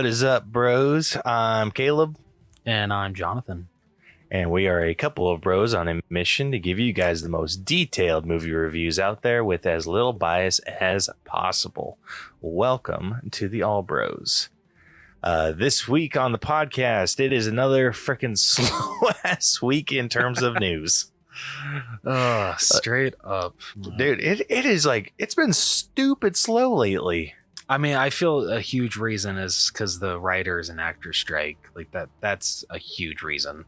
What is up, bros? I'm Caleb. And I'm Jonathan. And we are a couple of bros on a mission to give you guys the most detailed movie reviews out there with as little bias as possible. Welcome to the All Bros. This week on the podcast, it is another freaking slow-ass week in terms of news. Straight up. Dude, it is like, it's been stupid slow lately. I mean, I feel a huge reason is because the writers and actors strike. Like that's a huge reason.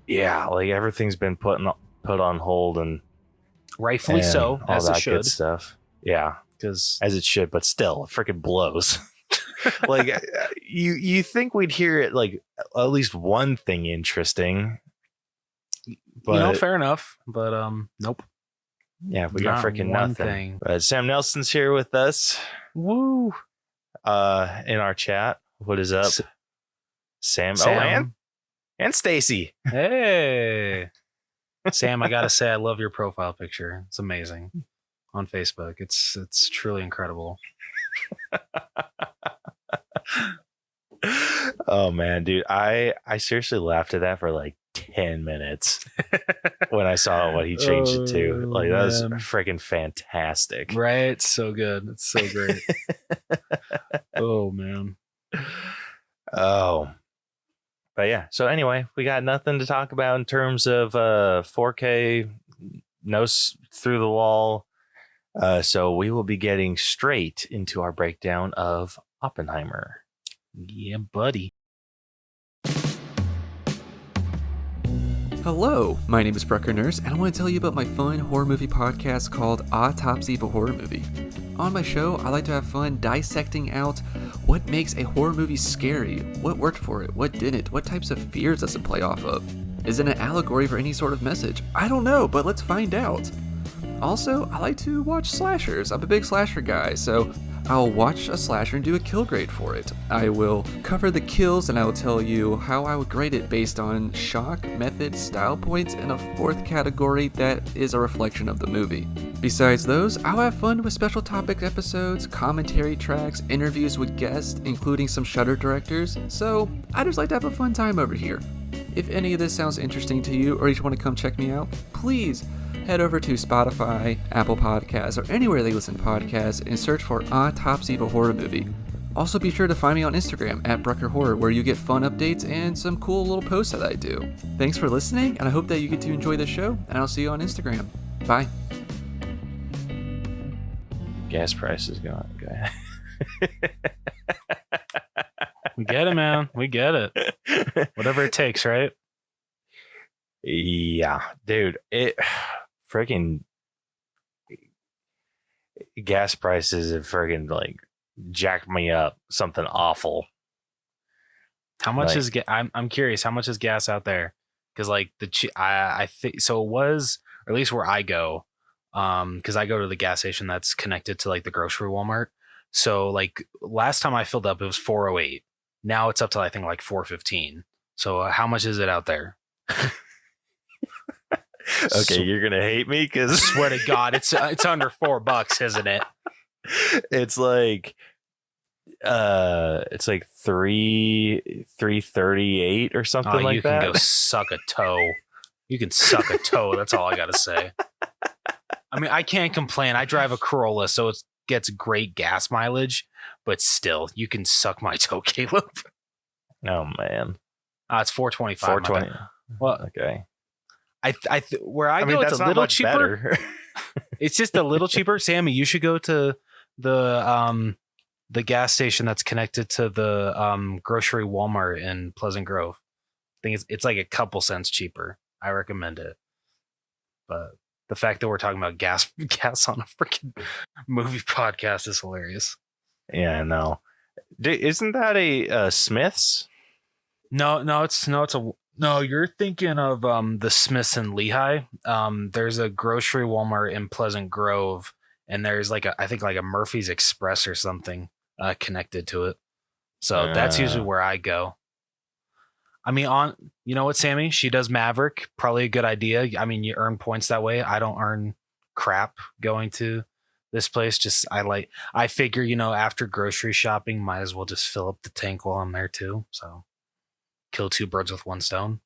Yeah, like everything's been put on hold, and rightfully so, all as that it should. Good stuff. Yeah, because as it should, but still, it freaking blows. Like you think we'd hear it, like at least one thing interesting. But, fair enough. But nope. Yeah, we got freaking nothing. But Sam Nelson's here with us. Woo! In our chat. What is up, Sam? Oh, and Stacy. Hey, Sam! I gotta say, I love your profile picture. It's amazing on Facebook. It's truly incredible. Oh man, dude, I seriously laughed at that for like 10 minutes when I saw what he changed it to. Like, that was freaking fantastic. Right? It's so good. It's so great. Oh man. Oh. But yeah, so anyway, we got nothing to talk about in terms of 4K, no through the wall. So we will be getting straight into our breakdown of Oppenheimer. Yeah, buddy. Hello, my name is Brucker Nurse, and I want to tell you about my fun horror movie podcast called Autopsy of a Horror Movie. On my show, I like to have fun dissecting out what makes a horror movie scary, what worked for it, what didn't, what types of fears does it play off of. Is it an allegory for any sort of message? I don't know, but let's find out. Also, I like to watch slashers. I'm a big slasher guy, so I'll watch a slasher and do a kill grade for it. I will cover the kills and I will tell you how I would grade it based on shock, method, style points, and a fourth category that is a reflection of the movie. Besides those, I'll have fun with special topic episodes, commentary tracks, interviews with guests, including some Shudder directors, so I just like to have a fun time over here. If any of this sounds interesting to you or you just want to come check me out, please head over to Spotify, Apple Podcasts, or anywhere they listen to podcasts and search for Autopsy of a Horror Movie. Also be sure to find me on Instagram at Brucker Horror, where you get fun updates and some cool little posts that I do. Thanks for listening, and I hope that you get to enjoy the show, and I'll see you on Instagram. Bye. Gas prices going up, guy. We get it, man. We get it. Whatever it takes, right? Yeah, dude. It freaking gas prices have freaking like jacked me up. Something awful. How much is I'm curious. How much is gas out there? Because like I think so. It was, or at least where I go. Because I go to the gas station that's connected to like the grocery Walmart. So like last time I filled up, it was $4.08. Now it's up to I think like $4.15. So how much is it out there? Okay, you're gonna hate me because swear to God, it's under $4, isn't it? It's like $3.38 or something like that. You can go suck a toe. You can suck a toe. That's all I gotta say. I mean, I can't complain. I drive a Corolla, so it gets great gas mileage, but still, you can suck my toe, Caleb. Oh man, it's $4.25. $4.20. Well, okay. Where I go, it's a little cheaper. It's just a little cheaper. Sammy, you should go to the gas station that's connected to the grocery Walmart in Pleasant Grove. I think it's like a couple cents cheaper. I recommend it. But the fact that we're talking about gas on a freaking movie podcast is hilarious. Yeah, I know. Isn't that a Smith's? No, you're thinking of the Smiths in Lehigh. There's a grocery Walmart in Pleasant Grove, and there's I think a Murphy's Express or something connected to it. So that's usually where I go. I mean, you know what, Sammy? She does Maverick. Probably a good idea. I mean, you earn points that way. I don't earn crap going to this place just I figure, after grocery shopping, might as well just fill up the tank while I'm there too. So kill two birds with one stone.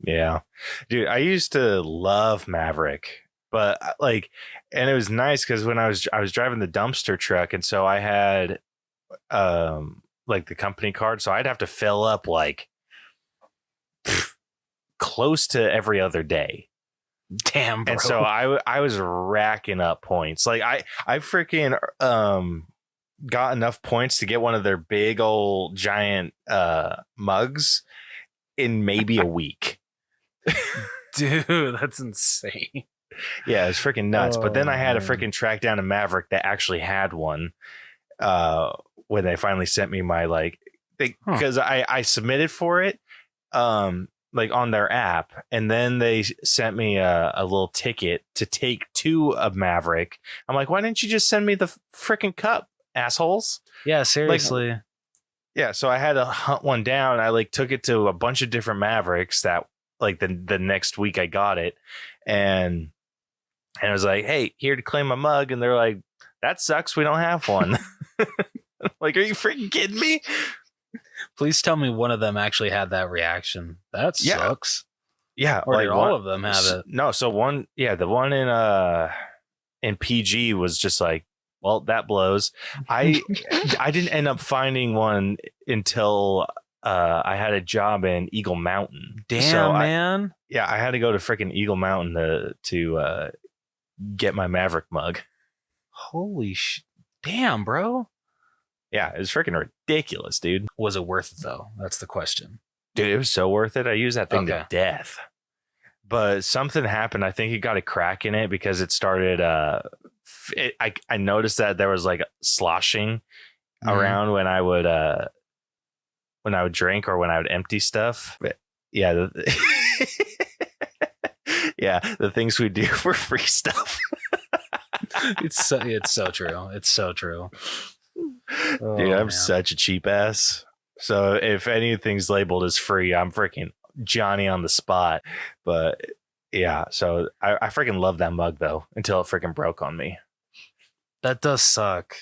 Yeah, dude, I used to love Maverick, but and it was nice because when I was driving the dumpster truck, and so I had the company card, so I'd have to fill up close to every other day. Damn, bro. And so I was racking up points. I freaking got enough points to get one of their big old giant mugs in maybe a week. Dude, that's insane. Yeah, it's freaking nuts. But then I had to freaking track down a Maverick that actually had one when they finally sent me my because I submitted for it on their app, and then they sent me a little ticket to take to a Maverick. I'm like, why didn't you just send me the freaking cup, assholes? Yeah, seriously. Yeah, so I had to hunt one down. I took it to a bunch of different Mavericks that the next week I got it, and I was like, hey, here to claim my mug, and they're like, that sucks, we don't have one. Are you freaking kidding me? Please tell me one of them actually had that reaction. That sucks. Yeah, or did all of them have it? No, so the one in PG was just like, well, that blows. I didn't end up finding one until I had a job in Eagle Mountain. Damn, man. I had to go to freaking Eagle Mountain to get my Maverick mug. Holy damn, bro. Yeah, it was freaking ridiculous, dude. Was it worth it though? That's the question. Dude, it was so worth it. I used that thing to death. But something happened. I think it got a crack in it because it started I noticed that there was sloshing around when I would drink or when I would empty stuff. But yeah, the things we do for free stuff. It's so true. It's so true. Dude, I'm such a cheap ass. So if anything's labeled as free, I'm freaking Johnny on the spot. But yeah, so I freaking love that mug though until it freaking broke on me. That does suck.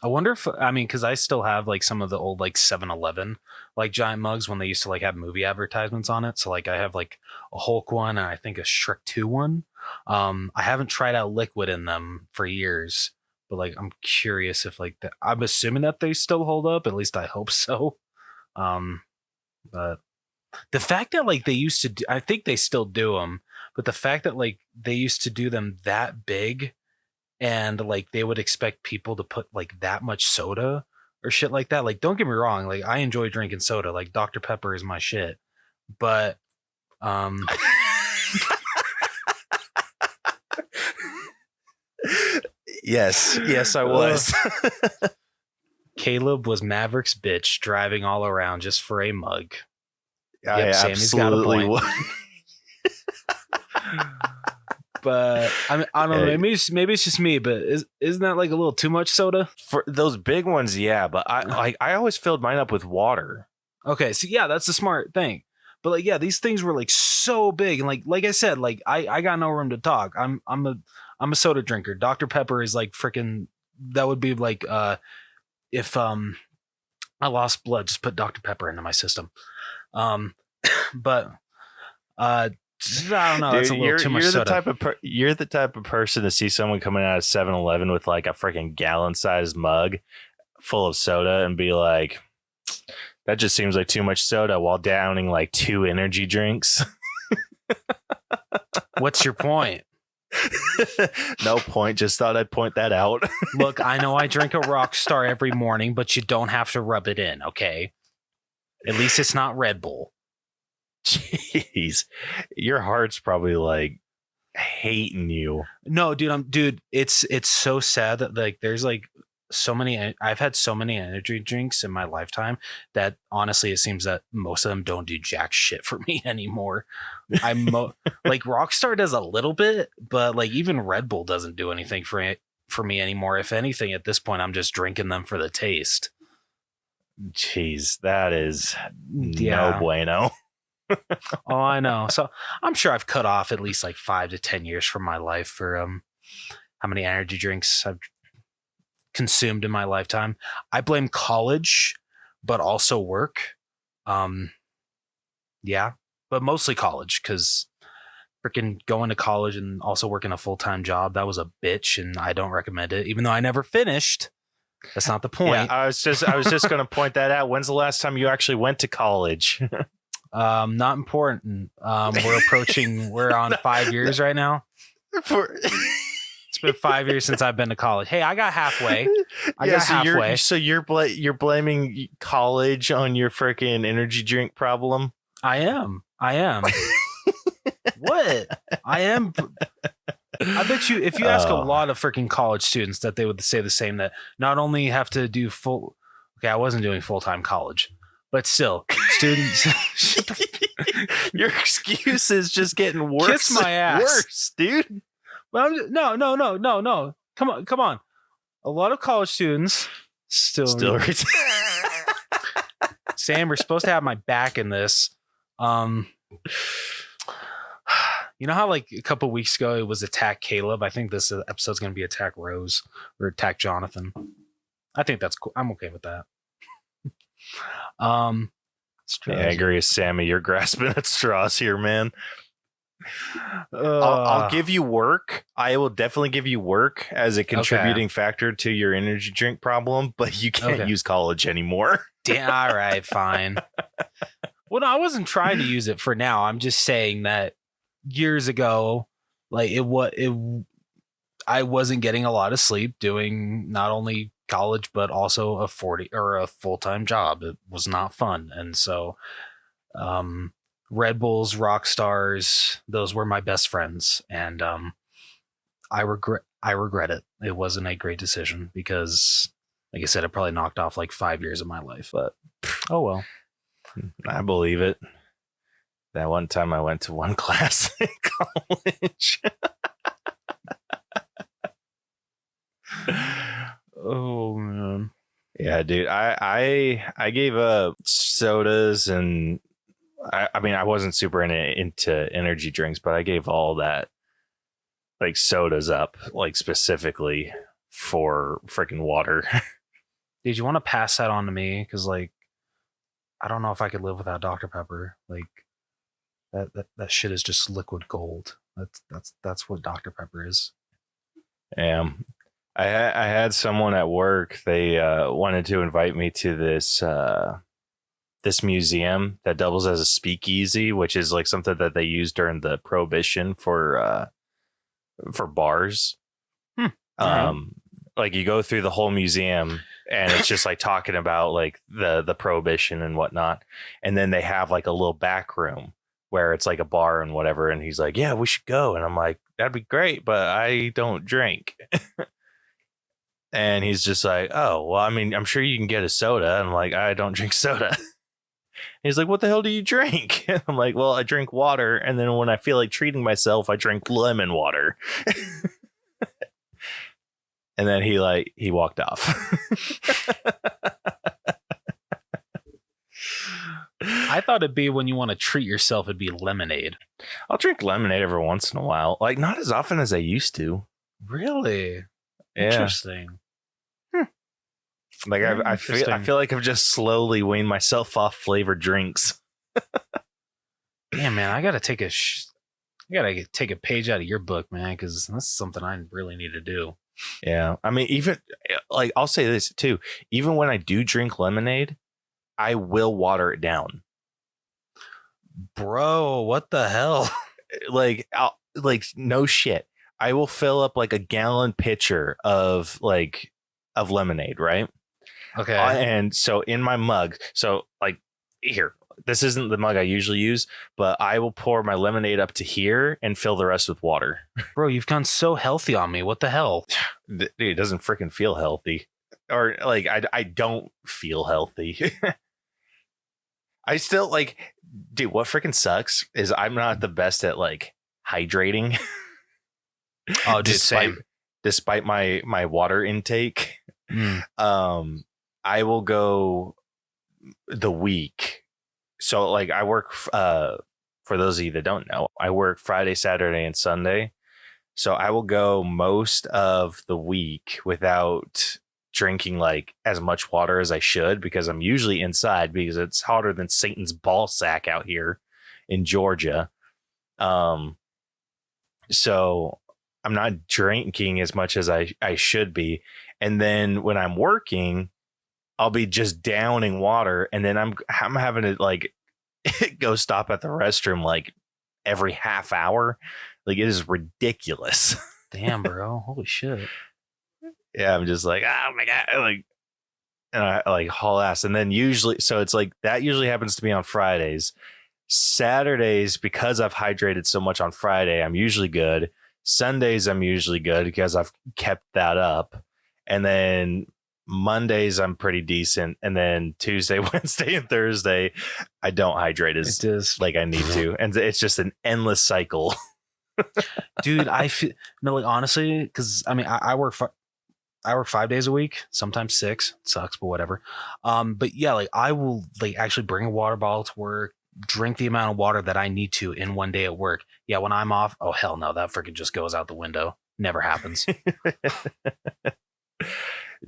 I wonder if because I still have some of the old 7-Eleven giant mugs when they used to have movie advertisements on it. So I have a Hulk one and I think a Shrek 2 one. I haven't tried out liquid in them for years, but I'm curious if I'm assuming that they still hold up. At least I hope so. But the fact that they used to I think they still do them, but the fact that they used to do them that big and they would expect people to put that much soda or shit like that. Don't get me wrong. I enjoy drinking soda. Dr. Pepper is my shit, but, Yes, I was. Caleb was Maverick's bitch driving all around just for a mug. I absolutely would. But I don't know. Maybe it's just me. But isn't that a little too much soda for those big ones? Yeah, but I always filled mine up with water. Okay, so yeah, that's the smart thing. But these things were so big, and like I said, I got no room to talk. I'm a soda drinker. Dr. Pepper is freaking. That would be if I lost blood, just put Dr. Pepper into my system. But I don't know. Dude, it's a little too much soda. You're the type of person to see someone coming out of 7-Eleven with a freaking gallon-sized mug full of soda and be like, that just seems like too much soda, while downing 2 energy drinks. What's your point? No point. Just thought I'd point that out. Look, I know I drink a Rockstar every morning, but you don't have to rub it in, okay? At least it's not Red Bull. Jeez, your heart's probably hating you. No, dude, it's so sad that there's so many. I've had so many energy drinks in my lifetime that honestly, it seems that most of them don't do jack shit for me anymore. Rockstar does a little bit, but even Red Bull doesn't do anything for me anymore. If anything, at this point, I'm just drinking them for the taste. Jeez, that is no bueno. Oh, I know. So I'm sure I've cut off at least 5 to 10 years from my life for how many energy drinks I've consumed in my lifetime. I blame college, but also work. Yeah, but mostly college, because freaking going to college and also working a full-time job, that was a bitch, and I don't recommend it, even though I never finished. That's not the point. Yeah, I was just going to point that out. When's the last time you actually went to college? Not important. We're on 5 years right now. It's been 5 years since I've been to college. Hey, I got halfway. You're blaming college on your freaking energy drink problem? I am. What? I am. I bet you, if you ask a lot of freaking college students, that they would say the same, that not only have to do I wasn't doing full-time college, but still, students. Your excuse is just getting worse. Kiss my ass. Worse, dude. Well, no. Come on. A lot of college students still. Sam, we're supposed to have my back in this. You know how like a couple weeks ago it was Attack Caleb? I think this episode's going to be Attack Rose or Attack Jonathan. I think that's cool. I'm okay with that. Yeah, I agree with Sammy. You're grasping at straws here, man. I'll give you work. I will definitely give you work as a contributing factor to your energy drink problem, but you can't use college anymore. Damn, all right, fine. Well, no, I wasn't trying to use it for now. I'm just saying that years ago, like I wasn't getting a lot of sleep doing not only college but also a full-time job. It was not fun, and so Red Bulls, rock stars, those were my best friends, and I regret it. It wasn't a great decision because, like I said, it probably knocked off like 5 years of my life, but oh well. I believe it. That one time I went to one class in college. Oh man. Yeah, dude. I gave up sodas, and I mean I wasn't super into energy drinks, but I gave all that like sodas up, like specifically for freaking water. Did you want to pass that on to me? Because like I don't know if I could live without Dr. Pepper. Like that shit is just liquid gold. That's what Dr. Pepper is. I had someone at work. They wanted to invite me to this museum that doubles as a speakeasy, which is like something that they used during the Prohibition for bars. Like you go through the whole museum and it's just like talking about like the Prohibition and whatnot, and then they have like a little back room where it's like a bar and whatever. And he's like, "Yeah, we should go." And I'm like, "That'd be great, but I don't drink." And he's just like, "Oh, well, I mean, I'm sure you can get a soda." And I'm like, "I don't drink soda." He's like, "What the hell do you drink?" And I'm like, "Well, I drink water. And then when I feel like treating myself, I drink lemon water." And then he walked off. I thought it'd be when you want to treat yourself, it'd be lemonade. I'll drink lemonade every once in a while. Like not as often as I used to. Really? Yeah. Interesting. Like I feel like I've just slowly weaned myself off flavored drinks. Damn, man, I gotta take a page out of your book, man, because that's something I really need to do. Yeah, I mean, even like I'll say this too. Even when I do drink lemonade, I will water it down. Bro, what the hell? Like no shit. I will fill up like a gallon pitcher of lemonade, right? Okay. And so in my mug, so like here, this isn't the mug I usually use, but I will pour my lemonade up to here and fill the rest with water. Bro, you've gone so healthy on me. What the hell? Dude, it doesn't freaking feel healthy. Or like I don't feel healthy. I still like, dude, what freaking sucks is I'm not the best at like hydrating. Oh, dude, same. Despite my water intake. I will go the week. So like I work for those of you that don't know, I work Friday, Saturday, and Sunday. So I will go most of the week without drinking like as much water as I should, because I'm usually inside because it's hotter than Satan's ball sack out here in Georgia. So I'm not drinking as much as I should be. And then when I'm working, I'll be just downing water, and then I'm having to like go stop at the restroom like every half hour. Like, it is ridiculous. Damn, bro. Holy shit. Yeah, I'm just like, oh my God. Like, and I like haul ass. And then usually, so it's like that usually happens to me on Fridays. Saturdays, because I've hydrated so much on Friday, I'm usually good. Sundays, I'm usually good because I've kept that up. And then Mondays, I'm pretty decent. And then Tuesday, Wednesday, and Thursday, I don't hydrate as like I need to. And it's just an endless cycle. Dude, I feel like honestly, because I mean, I work 5 days a week, sometimes 6. It sucks, but whatever. But yeah, like I will like actually bring a water bottle to work, drink the amount of water that I need to in one day at work. Yeah, when I'm off, oh hell no, that freaking just goes out the window. Never happens.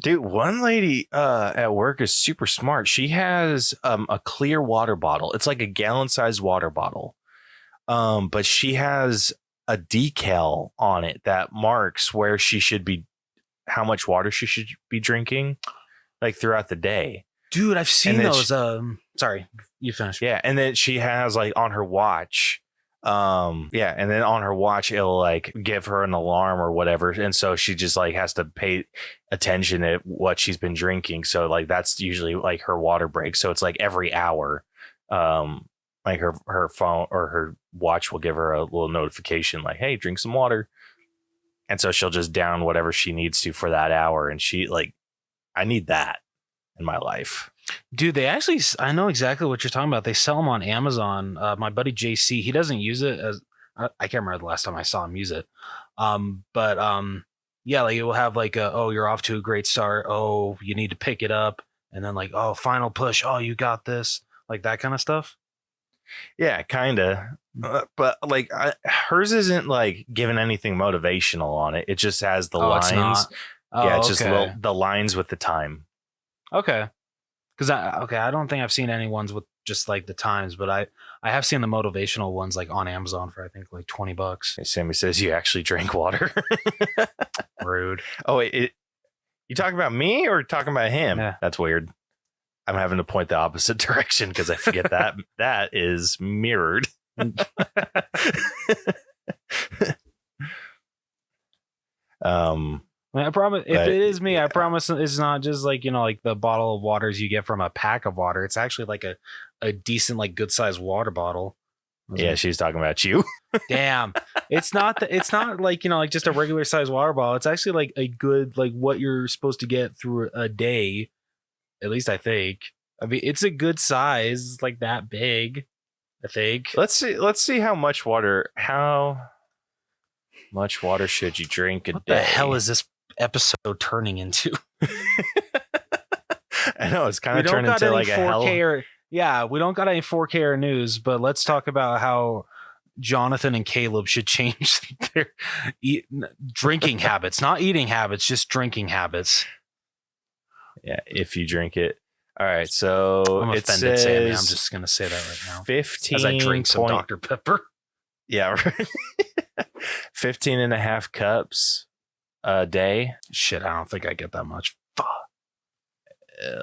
Dude, one lady at work is super smart. She has a clear water bottle. It's like a gallon-sized water bottle. But she has a decal on it that marks where she should be, how much water she should be drinking, like throughout the day. Dude, I've seen those. Sorry, you finish. Yeah, and then she has like on her watch. And then on her watch it'll like give her an alarm or whatever, and so she just like has to pay attention to what she's been drinking. So like that's usually like her water break. So it's like every hour, like her phone or her watch will give her a little notification like, hey, drink some water. And so she'll just down whatever she needs to for that hour. And she like, I need that in my life. Dude, they actually, I know exactly what you're talking about. They sell them on Amazon. My buddy JC, he doesn't use it as, I can't remember the last time I saw him use it. Yeah, like it will have like oh, you're off to a great start. Oh, you need to pick it up. And then like, oh, final push. Oh, you got this. Like that kind of stuff. Yeah, kind of. But like hers isn't like giving anything motivational on it. It just has the lines. It's just the lines with the time. Okay. Because I don't think I've seen any ones with just like the times, but I have seen the motivational ones like on Amazon for I think like $20. Sammy says you actually drank water. Rude. Oh, wait, you talking about me or talking about him? Yeah. That's weird. I'm having to point the opposite direction because I forget that that is mirrored. I promise if it is me, I promise it's not just like, you know, like the bottle of waters you get from a pack of water. It's actually like a decent, like good sized water bottle. Yeah, she's talking about you. Damn. It's not like, you know, like just a regular sized water bottle. It's actually like a good, like what you're supposed to get through a day. At least I think. I mean, it's a good size, it's like that big, I think. Let's see how much water should you drink a day? What the hell is this episode turning into? I know, it's kind of turning into like a hell. We don't got any 4K or news, but let's talk about how Jonathan and Caleb should change their drinking habits, not eating habits, just drinking habits. Yeah, if you drink it. All right, so I'm offended, Sammy. I'm just going to say that right now. 15 as I drink some Dr. Pepper. Yeah, right. 15 and a half cups a day. Shit, I don't think I get that much. Fuck.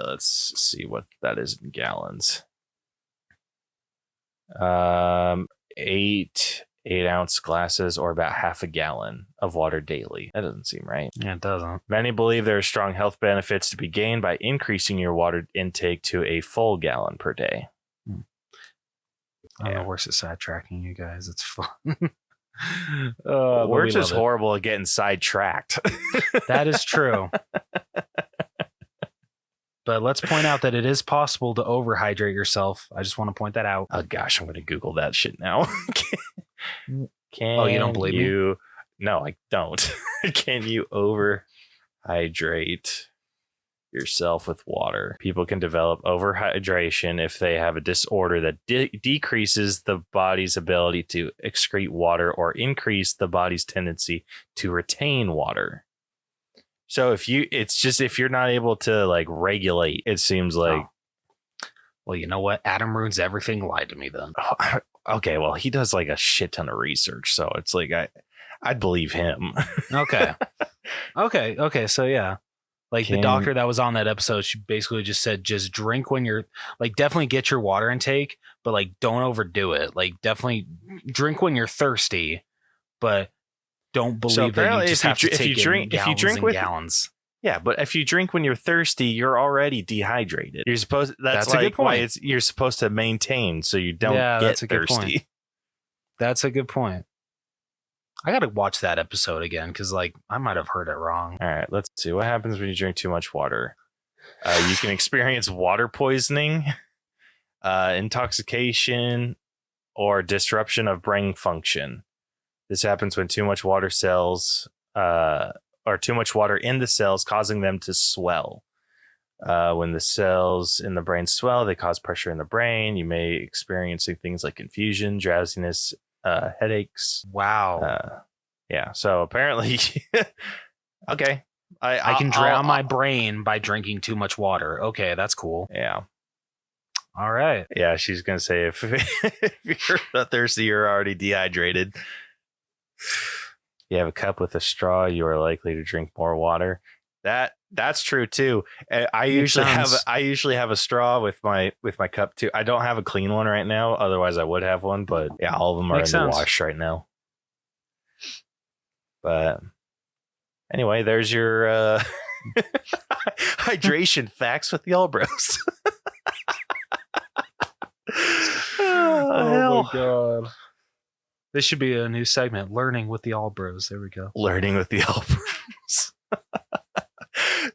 Let's see what that is in gallons. 8-ounce glasses, or about half a gallon of water daily. That doesn't seem right. Yeah, it doesn't. Many believe there are strong health benefits to be gained by increasing your water intake to a full gallon per day. I don't know, we're sidetracking you guys. It's fun. We're just horrible at getting sidetracked. That is true. But let's point out that it is possible to overhydrate yourself. I just want to point that out. Oh gosh, I'm going to Google that shit now. You don't believe me? No, I don't. Can you overhydrate yourself with water. People can develop overhydration if they have a disorder that decreases the body's ability to excrete water or increase the body's tendency to retain water. So if you're not able to like regulate, it seems like. Oh. Well, you know what? Adam ruins everything. Lied to me then. Okay, well, he does like a shit ton of research, so it's like I'd believe him. Okay. Okay. So yeah, like the doctor that was on that episode, she basically just said, just drink when you're like, definitely get your water intake, but like don't overdo it. Like definitely drink when you're thirsty, but don't believe that you just have to take gallons. Yeah, but if you drink when you're thirsty, you're already dehydrated. You're supposed that's like a good point. Why you're supposed to maintain so you don't get thirsty. That's a good point. I got to watch that episode again because like I might have heard it wrong. All right, let's see what happens when you drink too much water. You can experience water poisoning, intoxication, or disruption of brain function. This happens when too much water or too much water in the cells, causing them to swell. When the cells in the brain swell, they cause pressure in the brain. You may experiencing things like confusion, drowsiness, headaches. Wow. Yeah. So apparently, okay. I can drown my brain by drinking too much water. Okay, that's cool. Yeah. All right. Yeah, she's gonna say if you're not thirsty, you're already dehydrated. You have a cup with a straw, you are likely to drink more water. That's true too. I usually have a straw with my cup too. I don't have a clean one right now, otherwise I would have one. But yeah, all of them are in the wash right now. But anyway, there's your hydration facts with the All Bros. Oh my god. This should be a new segment, Learning with the All Bros. There we go. Learning with the All Bros.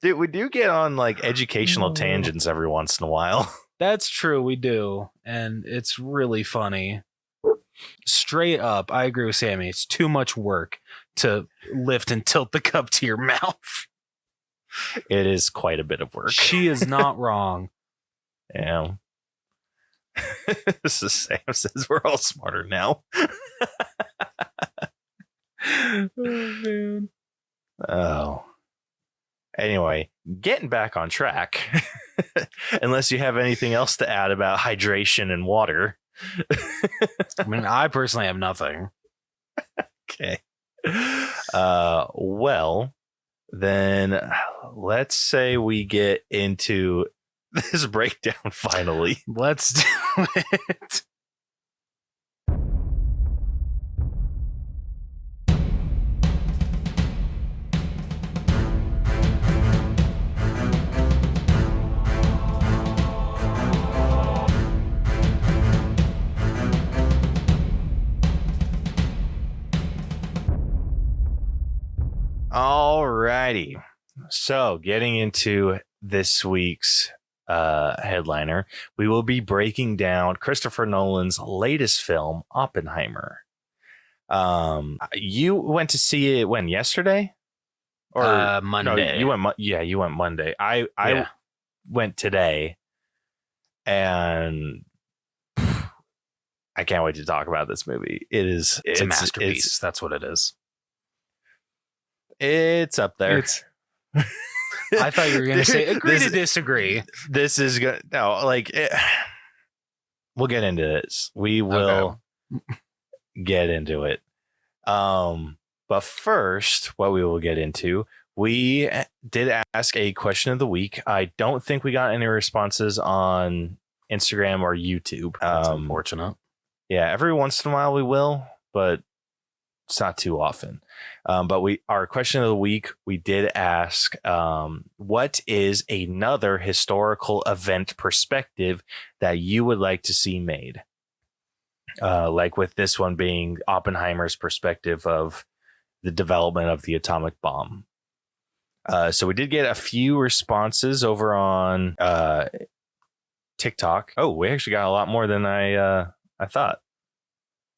Dude, we do get on like educational tangents every once in a while. That's true, we do. And it's really funny. Straight up, I agree with Sammy. It's too much work to lift and tilt the cup to your mouth. It is quite a bit of work. She is not wrong. Yeah. This is Sam says we're all smarter now. Oh man. Oh. Anyway, getting back on track. Unless you have anything else to add about hydration and water. I mean, I personally have nothing. Okay. Well, then let's say we get into this breakdown finally. Let's do it. Alrighty. So getting into this week's headliner, we will be breaking down Christopher Nolan's latest film, Oppenheimer. You went to see it when, yesterday? Or Monday. No, you went Monday. I went today, and I can't wait to talk about this movie. It's a masterpiece. That's what it is. It's up there. I thought you were going to say agree to disagree. This is good. No, we'll get into this. We will get into it. But first, what we will get into, we did ask a question of the week. I don't think we got any responses on Instagram or YouTube. That's unfortunate. Yeah, every once in a while we will, but it's not too often. But our question of the week, we did ask, what is another historical event perspective that you would like to see made? Like with this one being Oppenheimer's perspective of the development of the atomic bomb. So we did get a few responses over on TikTok. Oh, we actually got a lot more than I thought.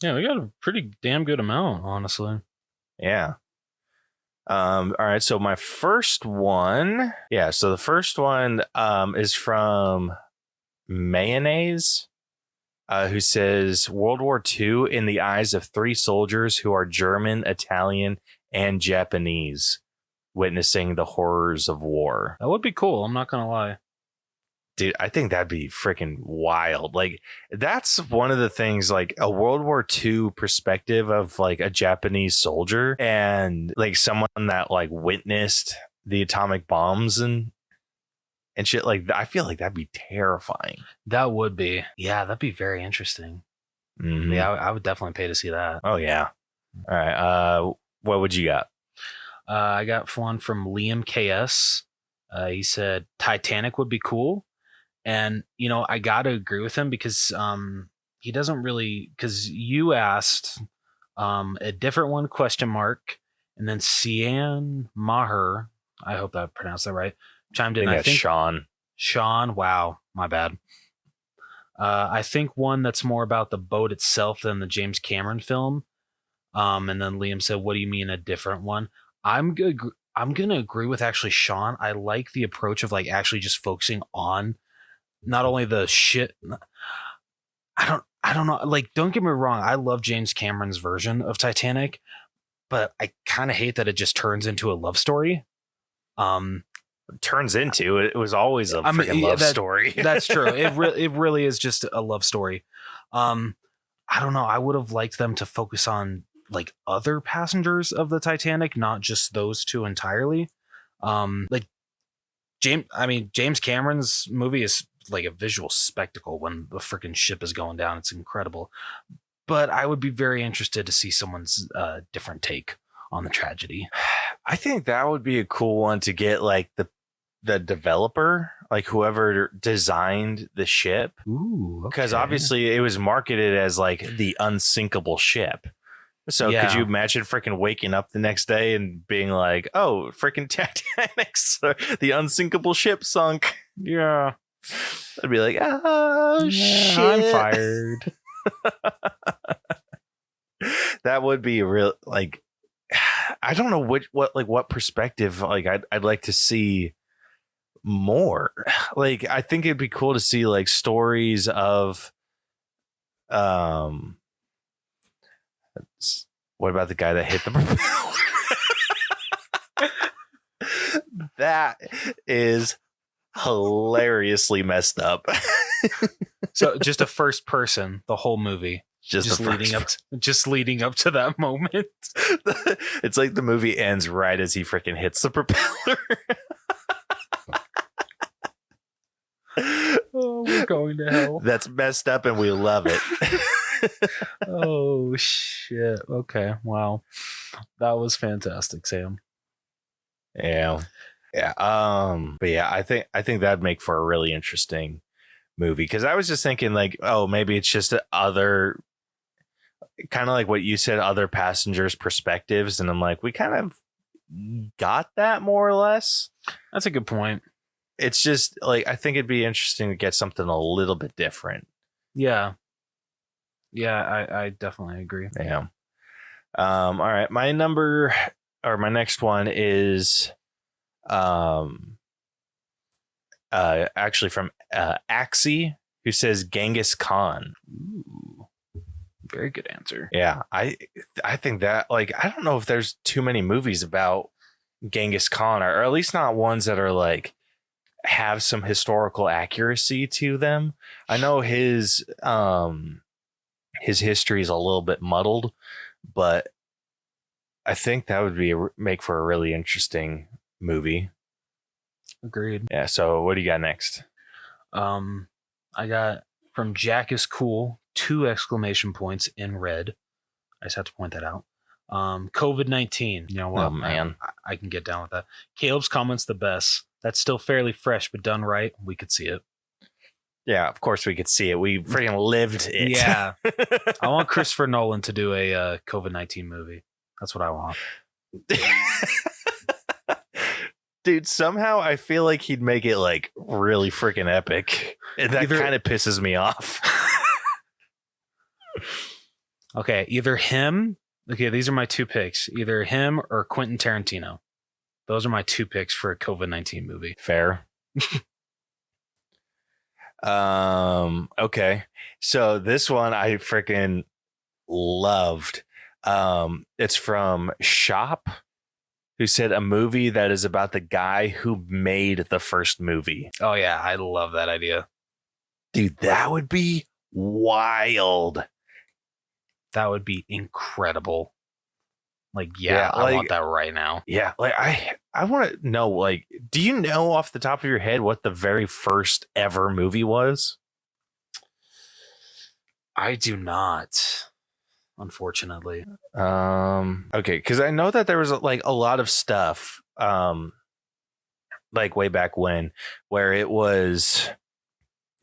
Yeah, we got a pretty damn good amount, honestly. Yeah. All right. So my first one. Yeah. So the first one is from Mayonnaise, who says World War II in the eyes of three soldiers who are German, Italian, and Japanese, witnessing the horrors of war. That would be cool. I'm not going to lie. Dude, I think that'd be freaking wild. Like, that's one of the things, like a World War II perspective of like a Japanese soldier and like someone that like witnessed the atomic bombs and shit. Like, I feel like that'd be terrifying. That would be. Yeah, that'd be very interesting. Mm-hmm. Yeah, I would definitely pay to see that. Oh, yeah. All right. What would you got? I got one from Liam KS. He said Titanic would be cool. And, you know, I got to agree with him because he doesn't really, because you asked a different one, ? And then Cian Maher, I hope I pronounced that right, chimed in. I think Sean. Sean, wow, my bad. I think one that's more about the boat itself than the James Cameron film. And then Liam said, what do you mean a different one? I'm going to agree with actually Sean. I like the approach of like actually just focusing on not only the shit. I don't know. Like, don't get me wrong. I love James Cameron's version of Titanic, but I kind of hate that it just turns into a love story. Turns into it was always a freaking love story. That's true. It really is just a love story. I don't know. I would have liked them to focus on like other passengers of the Titanic, not just those two entirely. Like James Cameron's movie is like a visual spectacle when the freaking ship is going down. It's incredible. But I would be very interested to see someone's different take on the tragedy. I think that would be a cool one to get like the developer, like whoever designed the ship. Ooh, because obviously it was marketed as like the unsinkable ship. So could you imagine freaking waking up the next day and being like, oh, freaking Titanic's the unsinkable ship sunk. Yeah. I'd be like, oh, shit. I'm fired. That would be a real, like, I don't know what perspective, like, I'd like to see more. Like, I think it'd be cool to see like stories of, what about the guy that hit the propeller? That is hilariously messed up. So just a first person, the whole movie, just leading up to that moment. It's like the movie ends right as he freaking hits the propeller. Oh, we're going to hell. That's messed up and we love it. Oh shit. Okay. Wow. That was fantastic, Sam. Yeah. But yeah, I think that'd make for a really interesting movie, because I was just thinking like, oh, maybe it's just other, kind of like what you said, other passengers' perspectives, and I'm like, we kind of got that more or less. That's a good point. It's just like, I think it'd be interesting to get something a little bit different. Yeah, I definitely agree. Yeah. All right, my next one is actually from Axie, who says Genghis Khan. Ooh, very good answer. Yeah, I think that, like, I don't know if there's too many movies about Genghis Khan, or at least not ones that are like have some historical accuracy to them. I know his history is a little bit muddled, but I think that would be make for a really interesting movie. Agreed. Yeah. So what do you got next? I got from Jack is Cool, 2 exclamation points in red. I just have to point that out. COVID-19. You know what? Oh, man. I can get down with that. Caleb's comments the best. That's still fairly fresh, but done right, we could see it. Yeah, of course we could see it. We freaking lived it. Yeah. I want Christopher Nolan to do a COVID-19 movie. That's what I want. Dude, somehow I feel like he'd make it like really freaking epic. And that kind of pisses me off. Okay, either him Okay, these are my two picks. Either him or Quentin Tarantino. Those are my two picks for a COVID-19 movie. Fair. Okay. So this one I freaking loved. It's from Shop, who said a movie that is about the guy who made the first movie. Oh yeah, I love that idea. Dude, that would be wild. That would be incredible. Like, yeah, I want that right now. Yeah, like I want to know, like, do you know off the top of your head what the very first ever movie was? I do not, unfortunately. Okay, because I know that there was like a lot of stuff, like way back when, where it was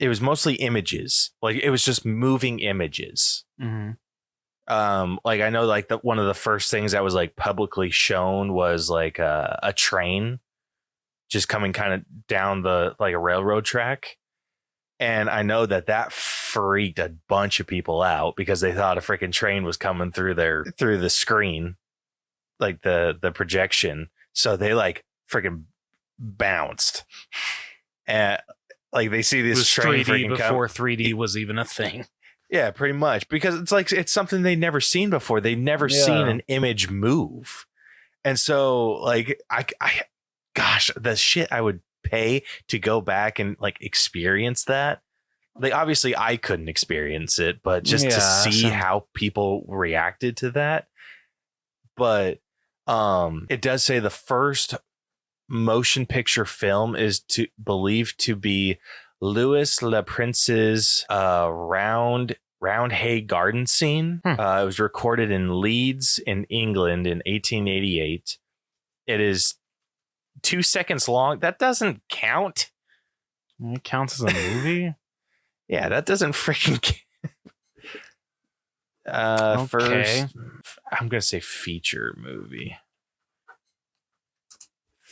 mostly images, like it was just moving images. Mm-hmm. Like I know, like one of the first things that was like publicly shown was like a train just coming kind of down like a railroad track. And I know that freaked a bunch of people out because they thought a freaking train was coming through the screen, like the projection. So they like freaking bounced. And like they see this train 3D before 3D was even a thing. Yeah, pretty much, because it's like it's something they'd never seen before. They'd never seen an image move. And so like gosh, the shit I would pay to go back and like experience that. Like obviously I couldn't experience it, but just to see how people reacted to that. But it does say the first motion picture film is believed to be Louis Le Prince's Roundhay Garden Scene. It was recorded in Leeds in England in 1888. It is 2 seconds long. That doesn't count. It counts as a movie? Yeah, that doesn't freaking count. First, I'm going to say feature movie.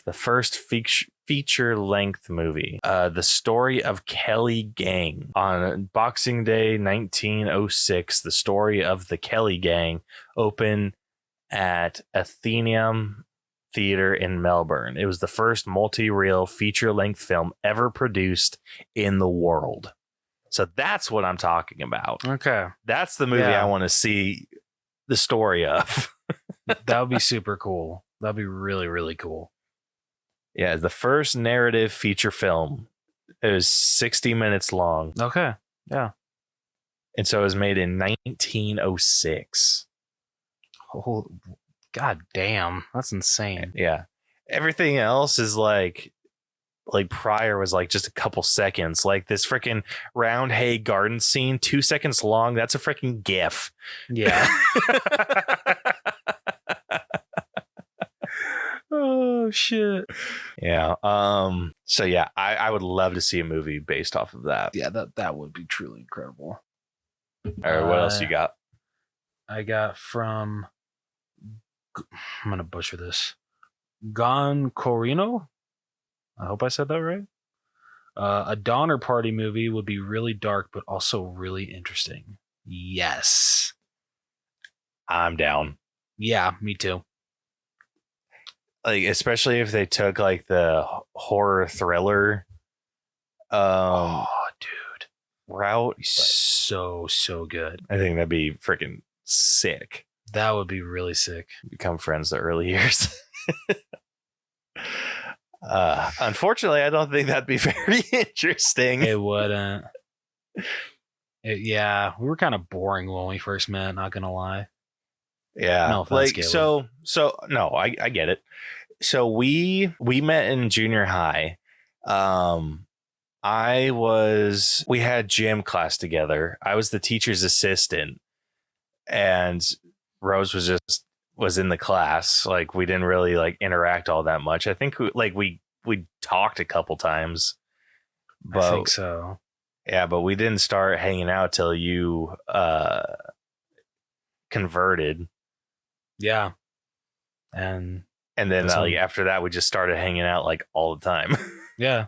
The first feature-length movie, The Story of Kelly Gang. On Boxing Day 1906, The Story of the Kelly Gang opened at Athenaeum Theatre in Melbourne. It was the first multi-reel feature-length film ever produced in the world. So that's what I'm talking about. Okay. That's the movie I want to see the story of. That would be super cool. That'd be really, really cool. Yeah, the first narrative feature film. It was 60 minutes long. Okay. Yeah. And so it was made in 1906. Oh, God damn. That's insane. Yeah. Everything else is like prior was like just a couple seconds. Like this freaking Roundhay Garden Scene, 2 seconds long. That's a freaking GIF. Yeah. Oh shit. Yeah. So yeah, I would love to see a movie based off of that. Yeah, that would be truly incredible. All right, what else you got? I got from, I'm gonna butcher this, Gon Corino. I hope I said that right. A Donner Party movie would be really dark, but also really interesting. Yes. I'm down. Yeah, me too. Like, especially if they took like the horror thriller oh dude route. So good. I think that'd be freaking sick. That would be really sick. Become friends the early years. Unfortunately, I don't think that'd be very interesting. It wouldn't. Yeah, we were kind of boring when we first met, not gonna lie. Yeah, no offense, like Caleb. so no, I get it. So we met in junior high. We had gym class together. I was the teacher's assistant, and Rose was in the class. Like we didn't really like interact all that much. I think we talked a couple times, but I think so. Yeah, but we didn't start hanging out till you converted. Yeah, and then like after that, we just started hanging out like all the time. Yeah,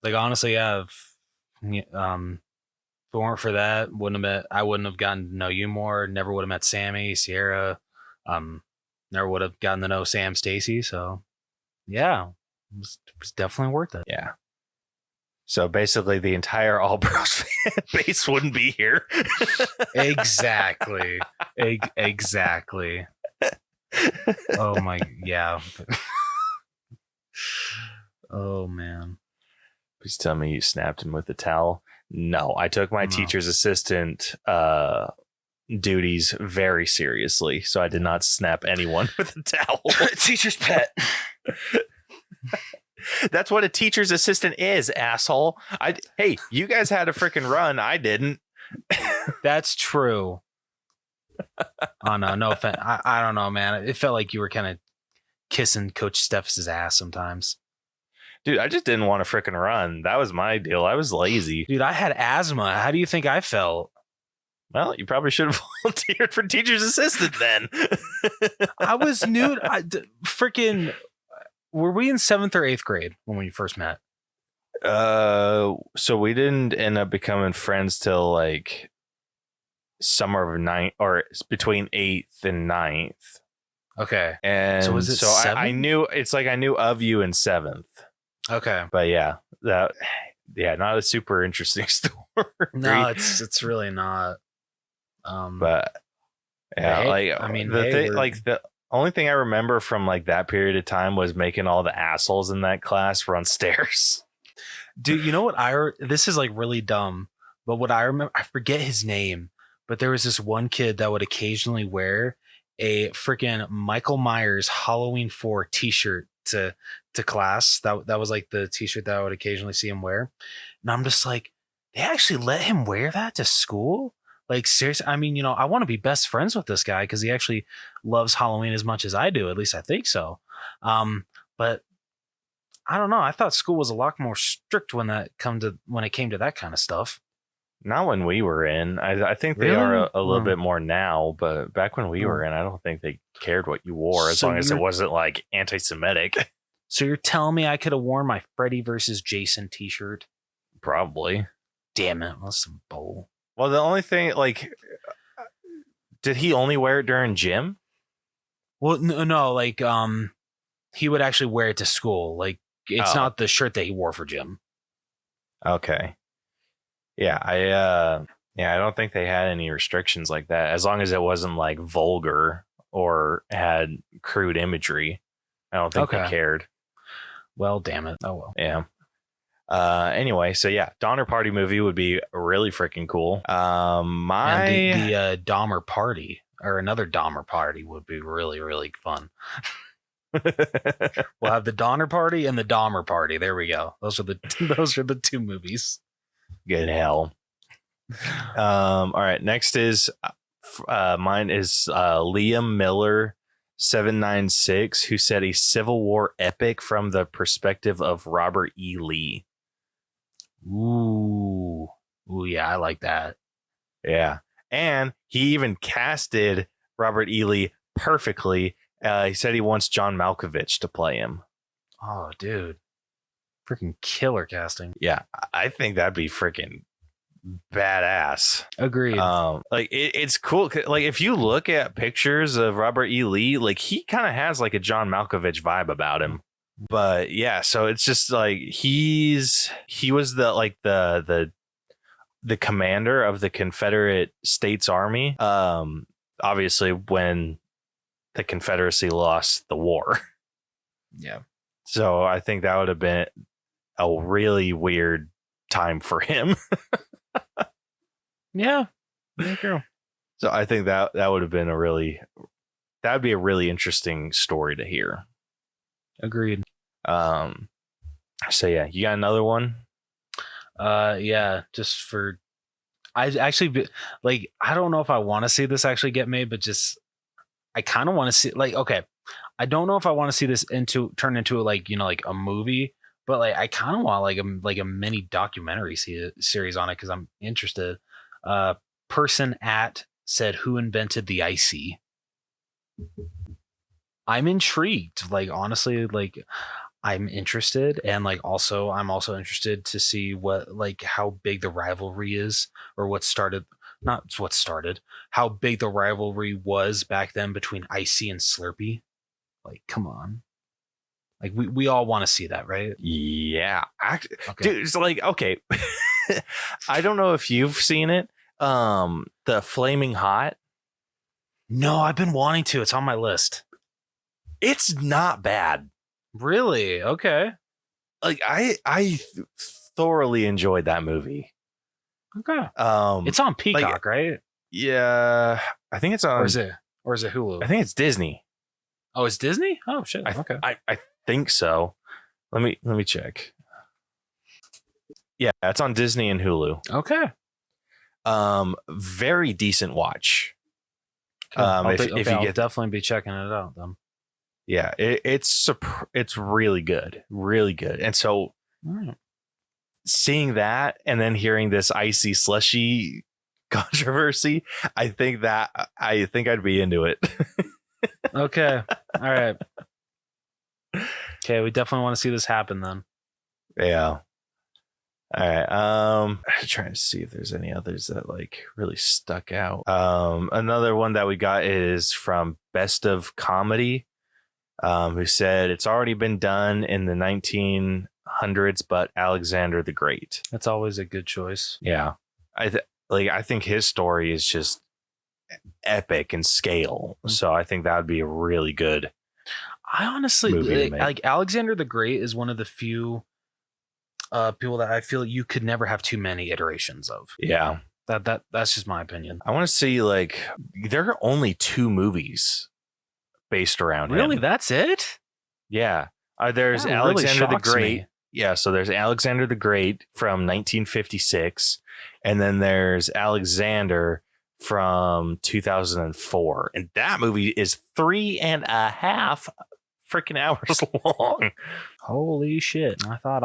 like honestly, yeah. If it weren't for that, I wouldn't have gotten to know you more. Never would have met Sammy, Sierra, Never would have gotten to know Sam Stacy. So yeah, it was definitely worth it. Yeah. So basically the entire All Bros fan base wouldn't be here. Exactly. Exactly. Oh my, yeah. Oh man. Please tell me you snapped him with a towel. No, I took my teacher's assistant duties very seriously, so I did not snap anyone with a towel. Teacher's pet. That's what a teacher's assistant is, asshole. Hey, you guys had a freaking run. I didn't. That's true. Oh no offense. I don't know, man. It felt like you were kind of kissing Coach Steffs' ass sometimes. Dude, I just didn't want to freaking run. That was my deal. I was lazy. Dude, I had asthma. How do you think I felt? Well, you probably should have volunteered for teacher's assistant then. I was new. Freaking. Were we in 7th or 8th grade when we first met? So we didn't end up becoming friends till like summer of 9th, or between 8th and 9th. Okay. And so was it I knew, it's like I knew of you in 7th. Okay. But yeah, not a super interesting story. No, it's really not. But yeah, hey, I mean, the only thing I remember from like that period of time was making all the assholes in that class run stairs. Dude, you know what? This is like really dumb, but what I remember, I forget his name, but there was this one kid that would occasionally wear a freaking Michael Myers Halloween 4 t-shirt to class. That was like the t-shirt that I would occasionally see him wear. And I'm just like, they actually let him wear that to school? Like, seriously, I mean, I want to be best friends with this guy because he actually loves Halloween as much as I do. At least I think so. But I don't know. I thought school was a lot more strict when it came to that kind of stuff. Not when we were in. I think they are a little bit more now, but back when we were in, I don't think they cared what you wore as long as it wasn't like anti-Semitic. So you're telling me I could have worn my Freddy versus Jason t-shirt? Probably. Damn it. That's some bull. Well, the only thing, like, did he only wear it during gym? Well, no, like, he would actually wear it to school. Like, it's not the shirt that he wore for gym. Okay. Yeah, I don't think they had any restrictions like that. As long as it wasn't like vulgar or had crude imagery, I don't think they cared. Well, damn it. Oh well. Yeah. Anyway, so yeah, Donner Party movie would be really freaking cool. The Dahmer Party, or another Dahmer Party, would be really, really fun. We'll have the Donner Party and the Dahmer Party. There we go. Those are the two movies. Good hell. All right, next is mine is Liam Miller 796, who said a Civil War epic from the perspective of Robert E. Lee. Ooh, yeah, I like that. Yeah, and he even casted Robert E. Lee perfectly. He said he wants John Malkovich to play him. Oh, dude, freaking killer casting. Yeah, I think that'd be freaking badass. Agreed. Like it's cool. Like if you look at pictures of Robert E. Lee, like he kind of has like a John Malkovich vibe about him. But yeah, so it's just like he was the commander of the Confederate States Army. Obviously when the Confederacy lost the war. Yeah. So I think that would have been a really weird time for him. Yeah. True. So I think that would have been that would be a really interesting story to hear. Agreed. So yeah, you got another one? Yeah, just for I actually like I don't know if I want to see this actually get made, but just I kind of want to see like okay, I don't know if I want to see this turn into like like a movie, but like I kind of want like a mini documentary series on it because I'm interested. Person at said, "Who invented the icy?" I'm intrigued. Like honestly, like I'm interested, and like I'm also interested to see what like how big the rivalry is, or what started not what started, how big the rivalry was back then between Icy and Slurpee. Like, come on. Like, we all want to see that, right? Yeah. Okay. Dude, it's like, okay. I don't know if you've seen it. The Flaming Hot. No, I've been wanting to. It's on my list. It's not bad. Really? Okay. Like, I thoroughly enjoyed that movie. Okay. It's on Peacock, like, right? Yeah. I think it's on. Or is it Hulu? I think it's Disney. Oh, it's Disney? Oh shit. Okay. I think so. Let me check. Yeah, it's on Disney and Hulu. Okay. Very decent watch. I'll if you get, definitely be checking it out then. Yeah, it's really good, really good. And so seeing that and then hearing this Icy Slushy controversy, I think I'd be into it. Okay. All right. Okay, we definitely want to see this happen then. Yeah. All right. I'm trying to see if there's any others that like really stuck out. Another one that we got is from Best of Comedy, who said it's already been done in the 1900s, but Alexander the Great. That's always a good choice. Yeah. I think his story is just epic in scale. So I think that would be a really good. I honestly like Alexander the Great is one of the few people that I feel you could never have too many iterations of. Yeah. That's just my opinion. I want to see, like, there are only 2 movies based around him. Really? That's it? Yeah. There's Alexander the Great. Yeah. So there's Alexander the Great from 1956. And then there's Alexander from 2004. And that movie is 3.5 freaking hours long. Holy shit. I thought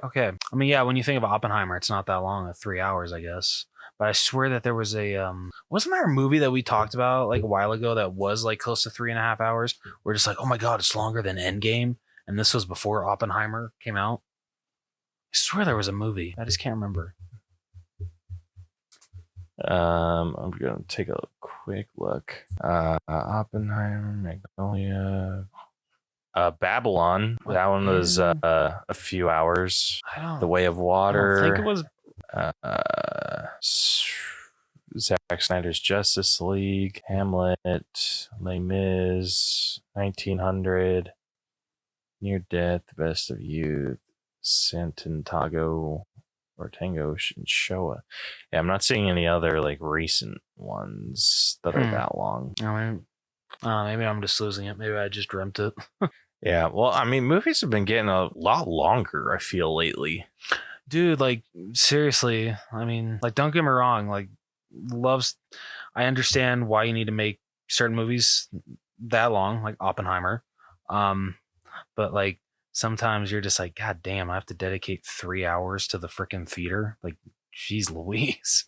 okay. I mean, yeah, when you think of Oppenheimer, it's not that long, 3 hours, I guess. But I swear that there was wasn't there a movie that we talked about like a while ago that was like close to 3.5 hours? We're just like, oh my God, it's longer than Endgame. And this was before Oppenheimer came out. I swear there was a movie. I just can't remember. I'm going to take a quick look. Oppenheimer, Magnolia. Babylon. That one was a few hours. The Way of Water. I think it was Zack Snyder's Justice League, Hamlet, Les Mis, 1900, Near Death, The Best of Youth, Santiago or Tango and Showa. Yeah, I'm not seeing any other like recent ones that are that long. I mean, maybe I'm just losing it. Maybe I just dreamt it. Yeah, well, I mean, movies have been getting a lot longer, I feel, lately. Dude, like, seriously, I mean, like, don't get me wrong, like, I understand why you need to make certain movies that long, like Oppenheimer. But, like, sometimes you're just like, God damn, I have to dedicate 3 hours to the freaking theater. Like, geez Louise.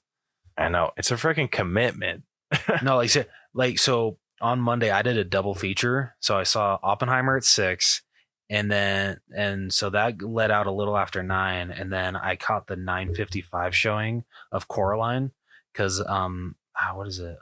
I know, it's a freaking commitment. No, so on Monday, I did a double feature. So I saw Oppenheimer at 6, and so that let out a little after 9, and then I caught the 9:55 showing of Coraline because what is it?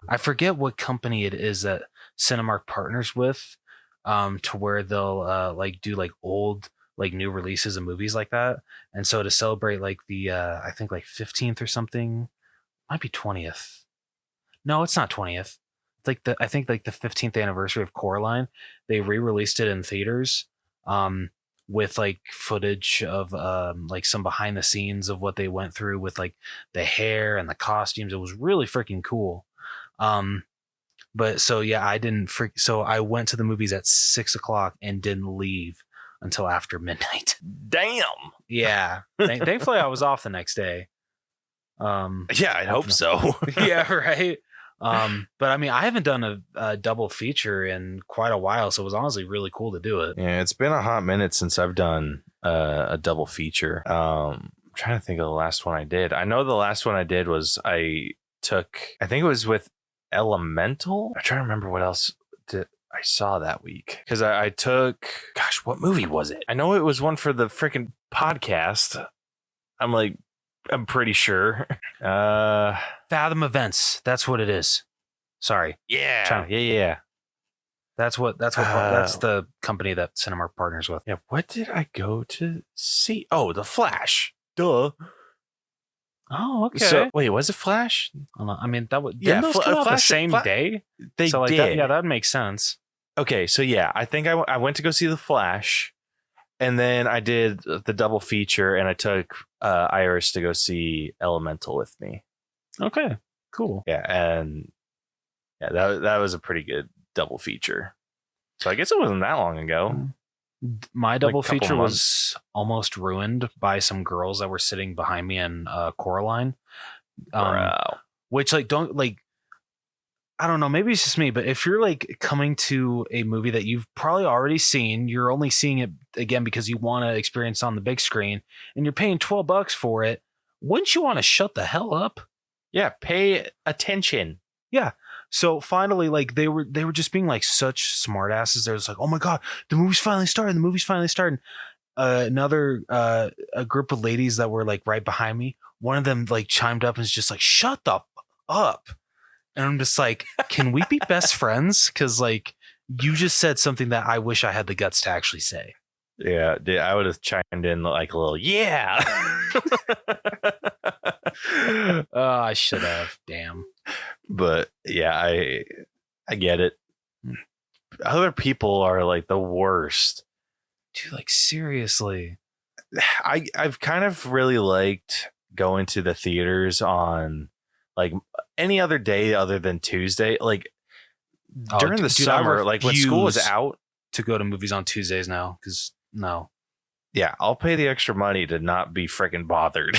I forget what company it is that Cinemark partners with, to where they'll like do like old like new releases of movies like that, and so to celebrate like the I think like 15th or something, might be 20th. No, it's not 20th. It's like I think like the 15th anniversary of Coraline. They re-released it in theaters, with like footage of like some behind the scenes of what they went through with like the hair and the costumes. It was really freaking cool. But so yeah, so I went to the movies at 6 o'clock and didn't leave until after midnight. Damn. Yeah. Thankfully I was off the next day. Yeah, I hope so. Yeah, right. But I mean, I haven't done a double feature in quite a while, so it was honestly really cool to do it. Yeah, it's been a hot minute since I've done a double feature. I'm trying to think of the last one I did. I know the last one I did was I think it was with Elemental. I'm trying to remember what else I saw that week, because I took, gosh, what movie was it? I know it was one for the freaking podcast. I'm like, I'm pretty sure. Fathom Events. That's what it is. Sorry. Yeah. That's the company that Cinemark partners with. Yeah. What did I go to see? Oh, The Flash. Duh. Oh, okay. So wait, was it Flash? I mean, that would didn't those come out the same day? They so like did. That would make sense. Okay, so yeah, I think I went to go see The Flash, and then I did the double feature, and I took Iris to go see Elemental with me. Okay, cool. Yeah, and that was a pretty good double feature. So I guess it wasn't that long ago. My double feature was almost ruined by some girls that were sitting behind me in Coraline. Which I don't know, maybe it's just me, but if you're like coming to a movie that you've probably already seen, you're only seeing it again because you want to experience it on the big screen, and you're paying $12 for it, wouldn't you want to shut the hell up? Yeah, pay attention. Yeah. So finally, like they were just being like such smart asses. They're just like, oh my God, the movie's finally starting. Another a group of ladies that were like right behind me, one of them like chimed up and was just like, shut the up. And I'm just like, can we be best friends? Because like you just said something that I wish I had the guts to actually say. Yeah, dude, I would have chimed in like a little, yeah. I should have. Damn. But yeah, I get it. Other people are like the worst. Dude, like seriously. I've kind of really liked going to the theaters on like any other day other than Tuesday. Like during the summer, like when school is out, to go to movies on Tuesdays now, because no. Yeah, I'll pay the extra money to not be freaking bothered.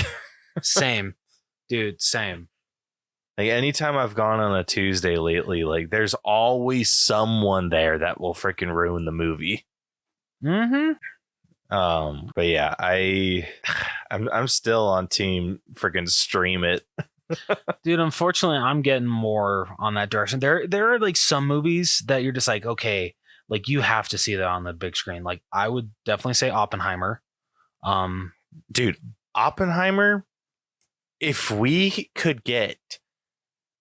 Same. Dude, same. Like anytime I've gone on a Tuesday lately, like there's always someone there that will freaking ruin the movie. Mm-hmm. But yeah, I'm still on team freaking stream it. Dude, unfortunately, I'm getting more on that direction. There are like some movies that you're just like, okay, like you have to see that on the big screen. Like I would definitely say Oppenheimer. Dude, Oppenheimer, if we could get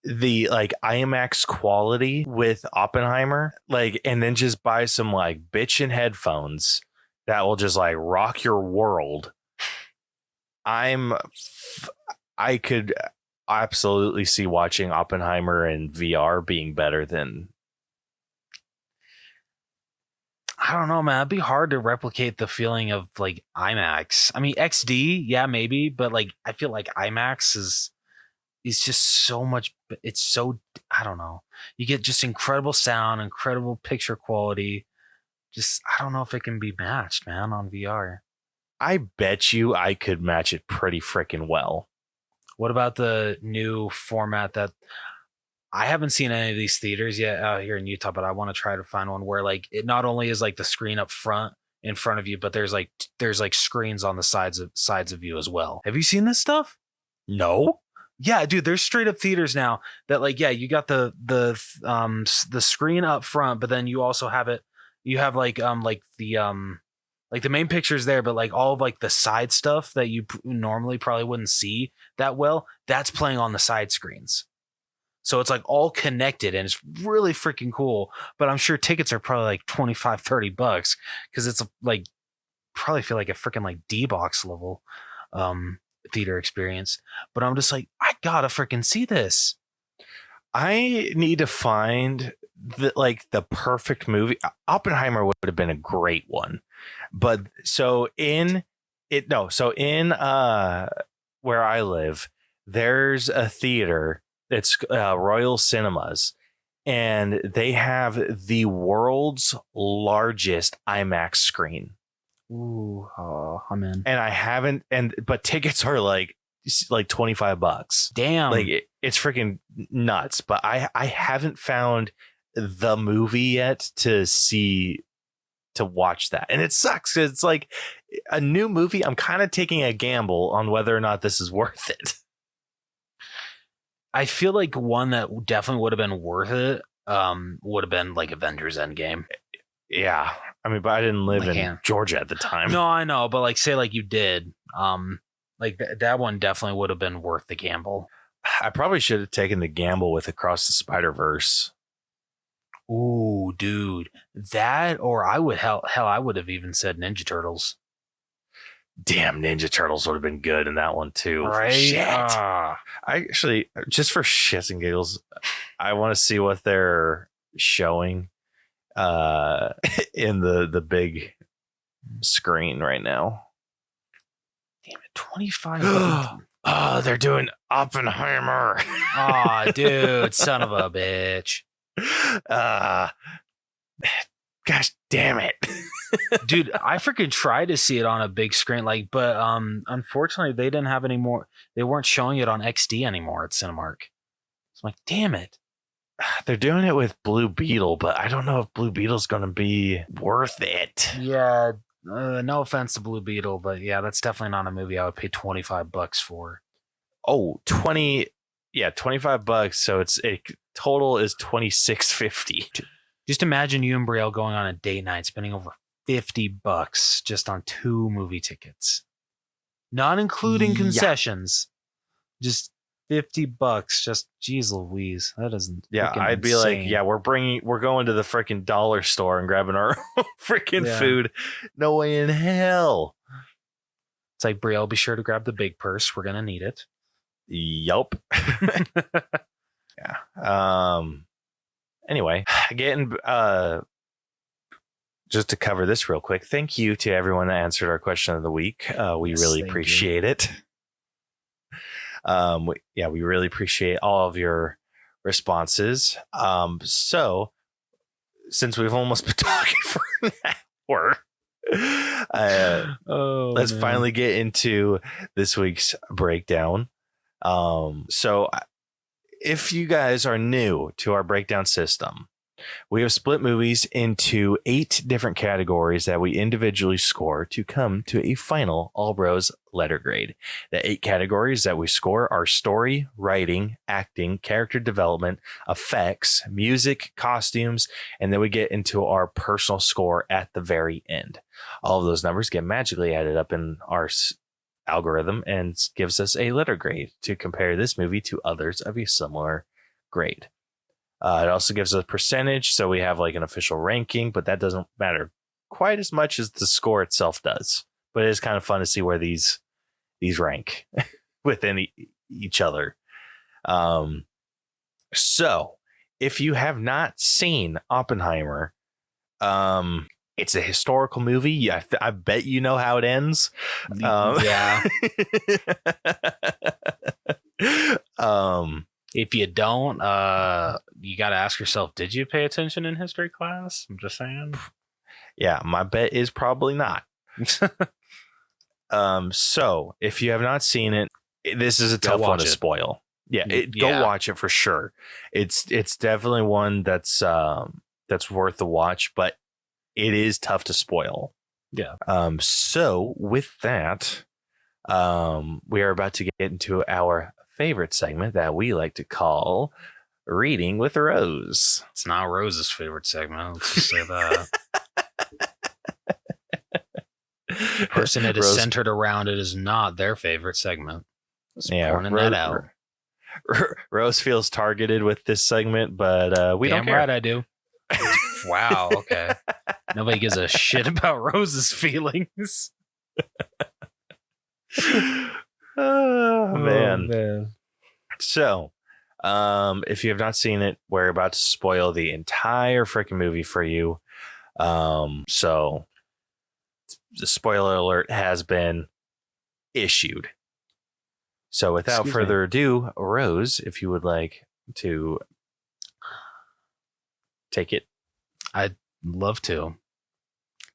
the like IMAX quality with Oppenheimer, like, and then just buy some like bitchin' headphones that will just like rock your world, I could absolutely see watching Oppenheimer in VR being better than. I don't know, man. It'd be hard to replicate the feeling of like IMAX. I mean, XD, yeah, maybe, but like I feel like IMAX is just so much. It's so, I don't know. You get just incredible sound, incredible picture quality. Just, I don't know if it can be matched, man, on VR. I bet you I could match it pretty freaking well. What about the new format that I haven't seen any of these theaters yet out here in Utah, but I want to try to find one where like it not only is like the screen up front in front of you, but there's like screens on the sides of you as well. Have you seen this stuff? No. Yeah, dude, there's straight up theaters now that like, yeah, you got the screen up front, but then you also have it. You have like the main picture's there, but like all of like the side stuff that you normally probably wouldn't see that well, that's playing on the side screens. So it's like all connected and it's really freaking cool. But I'm sure tickets are probably like $25-$30 because it's like probably feel like a freaking like D-box level theater experience. But I'm just like, I gotta freaking see this. I need to find the perfect movie. Oppenheimer would have been a great one. But in where I live, there's a theater. It's Royal Cinemas, and they have the world's largest IMAX screen. Ooh, I'm in. And I haven't, but tickets are like $25. Damn, like it's freaking nuts. But I haven't found the movie yet to watch that, and it sucks. It's like a new movie. I'm kind of taking a gamble on whether or not this is worth it. I feel like one that definitely would have been worth it would have been like Avengers Endgame. Yeah. I mean, but I didn't live in Georgia at the time. No, I know. But like, say like you did. Like that one definitely would have been worth the gamble. I probably should have taken the gamble with Across the Spider-Verse. Ooh, dude, that, or I would I would have even said Ninja Turtles. Damn, Ninja Turtles would have been good in that one too. Right? Shit. I actually, just for shits and giggles, I want to see what they're showing in the big screen right now. Damn it, 25. Oh, they're doing Oppenheimer. Aw, dude, son of a bitch. Gosh damn it. Dude, I freaking tried to see it on a big screen, but unfortunately they didn't have any more. They weren't showing it on XD anymore at Cinemark. So I'm like, damn it. They're doing it with Blue Beetle, but I don't know if Blue Beetle's going to be worth it. Yeah, no offense to Blue Beetle, but yeah, that's definitely not a movie I would pay $25 for. Oh, 20. Yeah, $25. So total is $26.50. Just imagine you and Brielle going on a date night, spending over $50 just on 2 movie tickets, not including concessions. Just $50. Just geez Louise, that isn't. Yeah, I'd be like, yeah, we're going to the freaking dollar store and grabbing our freaking food. No way in hell. It's like, Brielle, be sure to grab the big purse. We're gonna need it. Yup. Yeah. Anyway, getting just to cover this real quick. Thank you to everyone that answered our question of the week. We really appreciate it. We really appreciate all of your responses. So since we've almost been talking for an hour, let's finally get into this week's breakdown. So if you guys are new to our breakdown system, we have split movies into 8 different categories that we individually score to come to a final All Bros letter grade. The 8 categories that we score are story, writing, acting, character development, effects, music, costumes, and then we get into our personal score at the very end. All of those numbers get magically added up in our algorithm and gives us a letter grade to compare this movie to others of a similar grade. It also gives us a percentage, so we have like an official ranking, but that doesn't matter quite as much as the score itself does. But it is kind of fun to see where these rank within each other. So if you have not seen Oppenheimer, it's a historical movie. I bet you know how it ends. Yeah. If you don't, you got to ask yourself, did you pay attention in history class? I'm just saying. Yeah, my bet is probably not. So if you have not seen it, this is a tough one to spoil. Yeah, go watch it for sure. It's definitely one that's worth the watch, but it is tough to spoil. Yeah. So with that, we are about to get into our favorite segment that we like to call Reading with Rose. It's not Rose's favorite segment. Let's just say that. The person it is centered around it is not their favorite segment. Pointing that out. Rose feels targeted with this segment, but we don't care. Damn right I do. Wow. Okay. Nobody gives a shit about Rose's feelings. Oh, man. So, if you have not seen it, we're about to spoil the entire freaking movie for you. So the spoiler alert has been issued. So without further ado, Rose, if you would like to take it. I'd love to.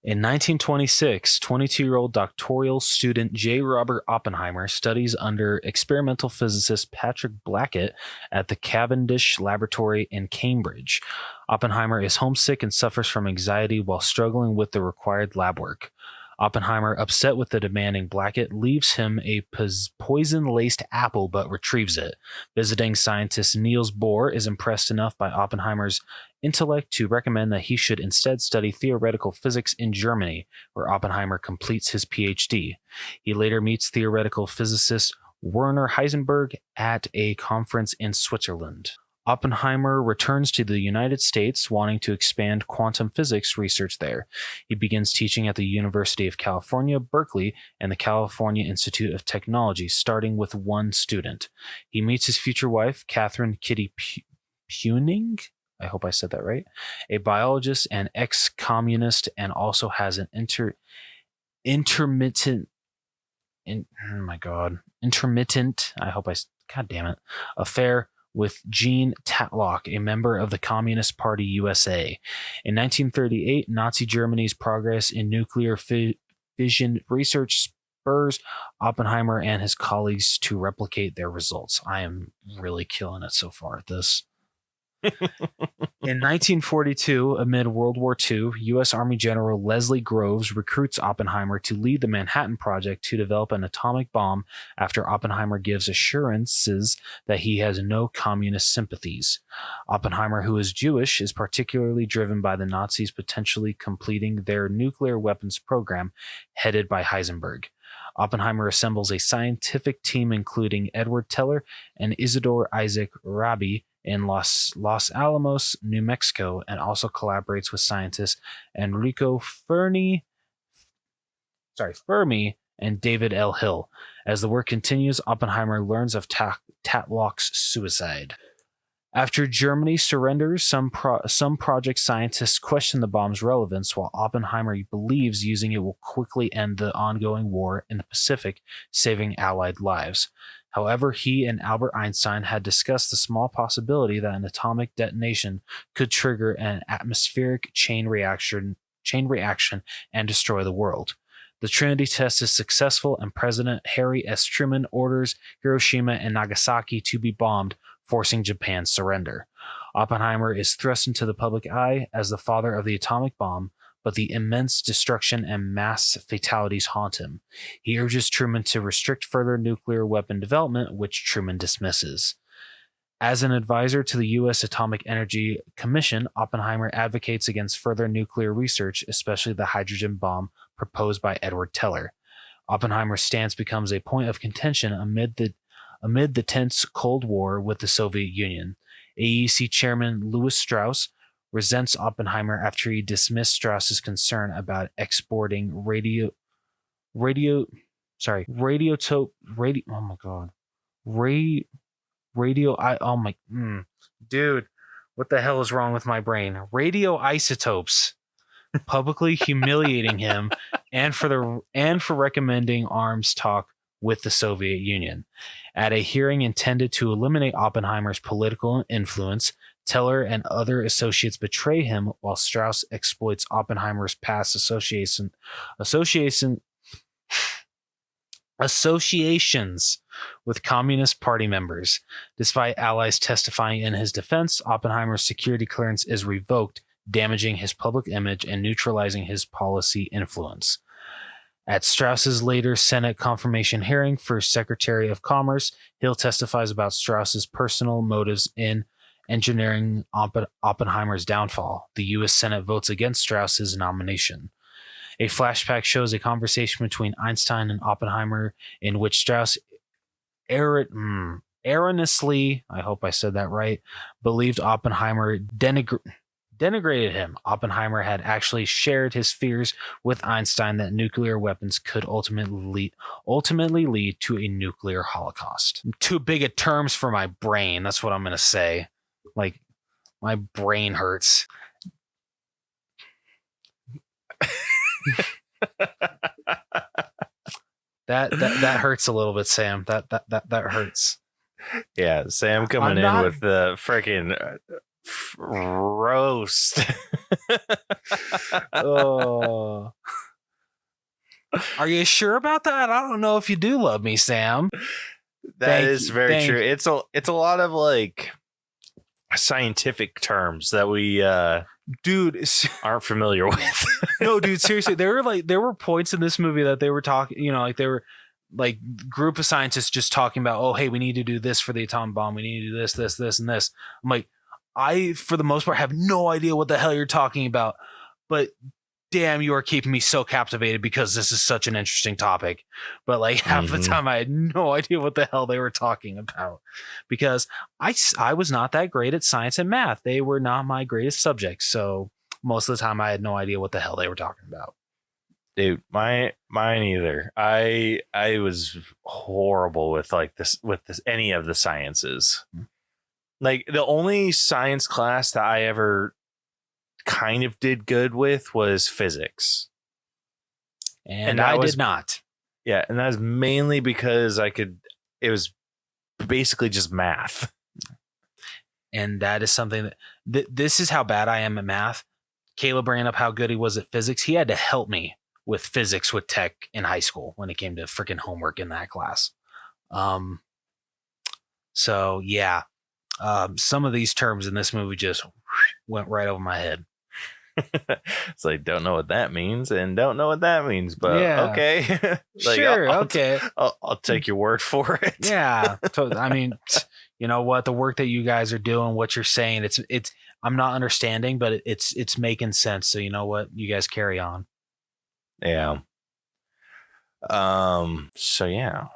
In 1926, 22-year-old doctoral student J. Robert Oppenheimer studies under experimental physicist Patrick Blackett at the Cavendish Laboratory in Cambridge. Oppenheimer is homesick and suffers from anxiety while struggling with the required lab work. Oppenheimer, upset with the demanding Blackett, leaves him a poison-laced apple but retrieves it. Visiting scientist Niels Bohr is impressed enough by Oppenheimer's intellect to recommend that he should instead study theoretical physics in Germany, where Oppenheimer completes his PhD. He later meets theoretical physicist Werner Heisenberg at a conference in Switzerland. Oppenheimer returns to the United States, wanting to expand quantum physics research there. He begins teaching at the University of California, Berkeley, and the California Institute of Technology, starting with one student. He meets his future wife, Catherine Kitty Puning, I hope I said that right, a biologist and ex-communist, and also has an intermittent, God damn it, affair with Jean Tatlock, a member of the Communist Party USA. In 1938, Nazi Germany's progress in nuclear fission research spurs Oppenheimer and his colleagues to replicate their results. I am really killing it so far at this. In 1942, amid World War II, U.S. Army General Leslie Groves recruits Oppenheimer to lead the Manhattan Project to develop an atomic bomb after Oppenheimer gives assurances that he has no communist sympathies. Oppenheimer, who is Jewish, is particularly driven by the Nazis potentially completing their nuclear weapons program, headed by Heisenberg. Oppenheimer assembles a scientific team including Edward Teller and Isidore Isaac Rabi in Los Alamos, New Mexico, and also collaborates with scientists Enrico Fermi and David L. Hill. As the work continues, Oppenheimer learns of Tatlock's suicide. After Germany surrenders, some project scientists question the bomb's relevance, while Oppenheimer believes using it will quickly end the ongoing war in the Pacific, saving Allied lives. However, he and Albert Einstein had discussed the small possibility that an atomic detonation could trigger an atmospheric chain reaction and destroy the world. The Trinity test is successful, and President Harry S. Truman orders Hiroshima and Nagasaki to be bombed, forcing Japan's surrender. Oppenheimer is thrust into the public eye as the father of the atomic bomb, but the immense destruction and mass fatalities haunt him. He urges Truman to restrict further nuclear weapon development, which Truman dismisses. As an advisor to the U.S. Atomic Energy Commission, Oppenheimer advocates against further nuclear research, especially the hydrogen bomb proposed by Edward Teller. Oppenheimer's stance becomes a point of contention amid the tense Cold War with the Soviet Union. AEC Chairman Lewis Strauss resents Oppenheimer after he dismissed Strauss's concern about exporting dude, what the hell is wrong with my brain? Radioisotopes, publicly humiliating him and for recommending arms talk with the Soviet Union. At a hearing intended to eliminate Oppenheimer's political influence, Teller and other associates betray him while Strauss exploits Oppenheimer's past associations with Communist Party members. Despite allies testifying in his defense, Oppenheimer's security clearance is revoked, damaging his public image and neutralizing his policy influence. At Strauss's later Senate confirmation hearing for Secretary of Commerce, Hill testifies about Strauss's personal motives in engineering Oppenheimer's downfall. The U.S. Senate votes against Strauss's nomination. A flashback shows a conversation between Einstein and Oppenheimer in which Strauss erroneously, I hope I said that right, believed Oppenheimer denigrated him. Oppenheimer had actually shared his fears with Einstein that nuclear weapons could ultimately lead to a nuclear holocaust. Too big of terms for my brain. That's what I'm going to say. Like, my brain hurts. That hurts a little bit, Sam. That hurts. Yeah, Sam coming in with the freaking roast. Oh. Are you sure about that? I don't know if you do love me, Sam. That is very true. It's a lot of like scientific terms that we aren't familiar with. No, dude, seriously, there were points in this movie that they were talking, like they were like group of scientists just talking about, oh, hey, we need to do this for the atomic bomb, we need to do this, and this. I'm like, I, for the most part, have no idea what the hell you're talking about, but damn, you are keeping me so captivated because this is such an interesting topic. But like half the time I had no idea what the hell they were talking about because I was not that great at science and math. They were not my greatest subjects. So most of the time I had no idea what the hell they were talking about. Dude, mine either. I was horrible with any of the sciences. Like the only science class that I ever kind of did good with was physics. And I did not. Yeah, and that was mainly because it was basically just math. And that is something that this is how bad I am at math. Caleb bringing up how good he was at physics. He had to help me with physics with tech in high school when it came to freaking homework in that class. So yeah, some of these terms in this movie just went right over my head. It's like, don't know what that means and don't know what that means, but yeah. Okay. Like, sure. Okay. I'll take your word for it. Yeah. I mean, you know what? The work that you guys are doing, what you're saying, it's, I'm not understanding, but it's making sense. So you know what? You guys carry on. Yeah. So yeah.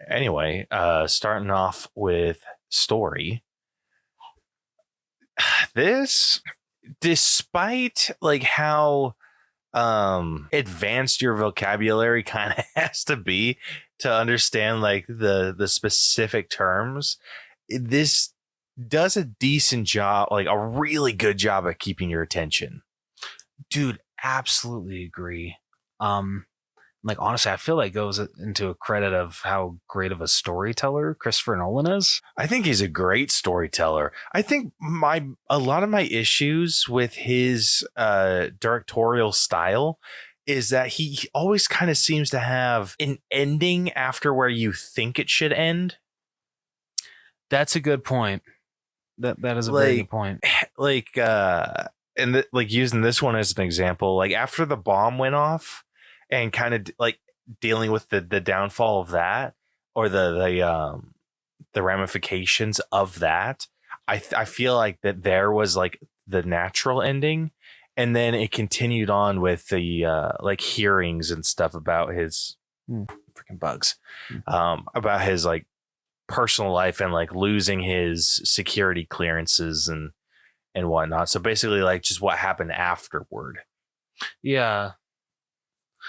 Anyway, starting off with story. This, despite like how advanced your vocabulary kind of has to be to understand like the specific terms, this does a decent job, like a really good job at keeping your attention. Dude, absolutely agree. Like honestly, I feel like it goes into a credit of how great of a storyteller Christopher Nolan is. I think he's a great storyteller. I think a lot of my issues with his directorial style is that he always kind of seems to have an ending after where you think it should end. That's a good point. That is a very good point. Like and like using this one as an example, like after the bomb went off and kind of like dealing with the downfall of that or the ramifications of that, I feel like that there was like the natural ending, and then it continued on with the like hearings and stuff about his freaking bugs, about his like personal life and like losing his security clearances and whatnot. So basically like just what happened afterward. Yeah.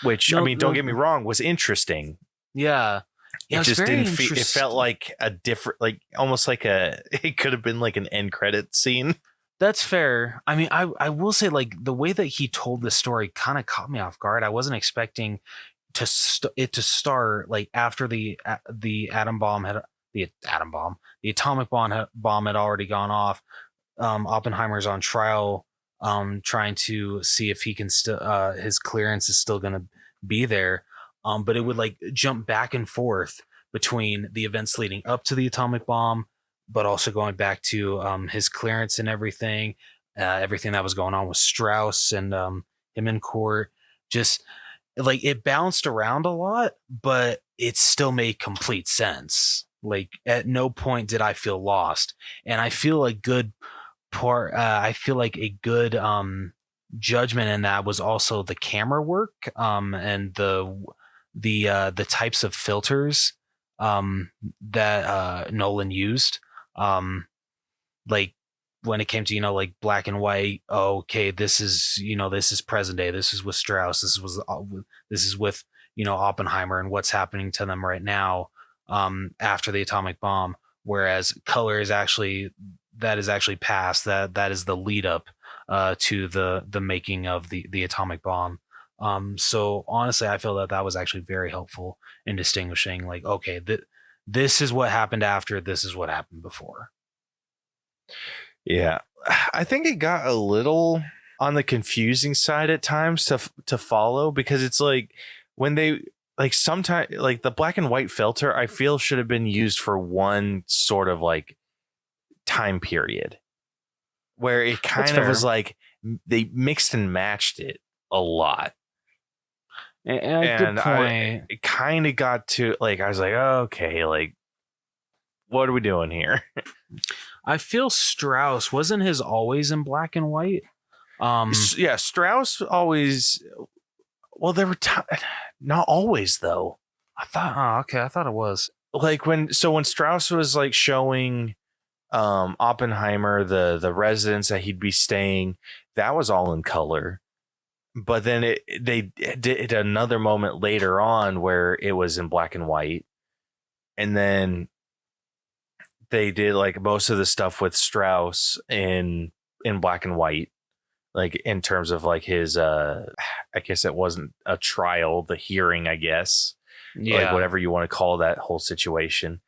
Which, I mean, don't get me wrong, was interesting. Yeah. It just didn't feel, it felt like a different, like almost like it could have been like an end credit scene. That's fair. I mean, I will say like the way that he told the story kind of caught me off guard. I wasn't expecting it to start like after the atomic bomb had already gone off. Oppenheimer's on trial, trying to see if he can still his clearance is still going to be there. But it would like jump back and forth between the events leading up to the atomic bomb, but also going back to his clearance and everything that was going on with Strauss and him in court. Just like it bounced around a lot, but it still made complete sense. Like at no point did I feel lost, and I feel like I feel like a good judgment in that was also the camera work and the types of filters that Nolan used. Like when it came to, like black and white, okay, this is present day, this is with Strauss, this is with Oppenheimer and what's happening to them right now after the atomic bomb, whereas color is actually past, that is the lead up to the making of the atomic bomb. So honestly, I feel that was actually very helpful in distinguishing like, okay, this is what happened after, this is what happened before. Yeah, I think it got a little on the confusing side at times to follow, because it's like when they like sometimes like the black and white filter, I feel should have been used for one sort of like time period where it kind of was like they mixed and matched it a lot. And good point. It kind of got to like, I was like, oh, okay, like what are we doing here? I feel Strauss wasn't his always in black and white. Yeah, Strauss always. Well, there were not always though. I thought it was like when Strauss was like showing Oppenheimer the residence that he'd be staying, that was all in color. But then they did another moment later on where it was in black and white, and then they did like most of the stuff with Strauss in black and white, like in terms of like his I guess it wasn't a trial, the hearing, I guess, like whatever you want to call that whole situation.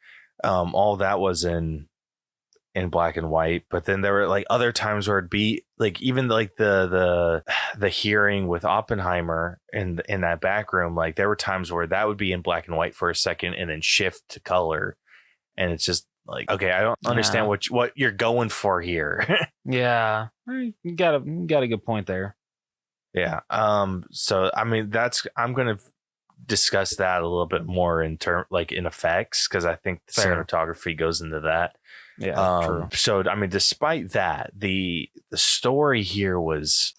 All that was in black and white, but then there were like other times where it'd be like even like the hearing with Oppenheimer in that back room, like there were times where that would be in black and white for a second and then shift to color, and it's just like, okay, I don't understand what you're going for here. Yeah, you got a good point there. Yeah. So I mean, I'm gonna discuss that a little bit more in effects, because I think the cinematography goes into that. Yeah, true. So I mean, despite that, the story here was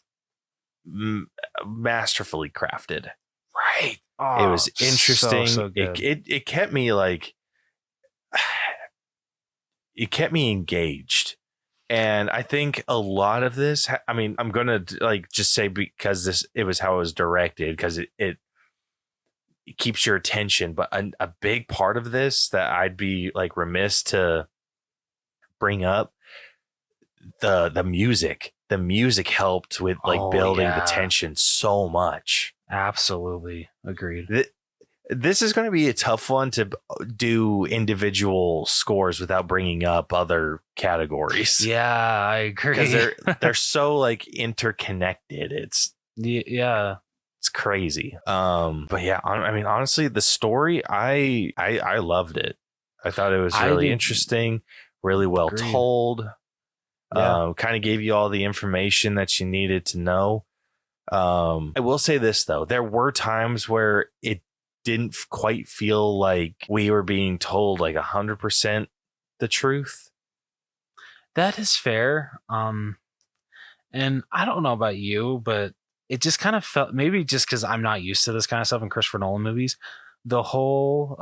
masterfully crafted. Right. It was interesting. So good. It kept me like, it kept me engaged. And I think a lot of this, I mean, I'm going to like just say because it was how it was directed, because it keeps your attention. But a big part of this that I'd be like remiss to bring up, the music. The music helped with like building the tension so much. Absolutely. Agreed. This is going to be a tough one to do individual scores without bringing up other categories. Yeah, I agree. Because they're so like interconnected. It's crazy. But yeah, I mean, honestly, the story, I loved it. I thought it was really interesting, really well told. Kind of gave you all the information that you needed to know. I will say this though, there were times where it didn't quite feel like we were being told like 100% the truth. That is fair. And I don't know about you, but it just kind of felt, maybe just because I'm not used to this kind of stuff in Christopher Nolan movies, the whole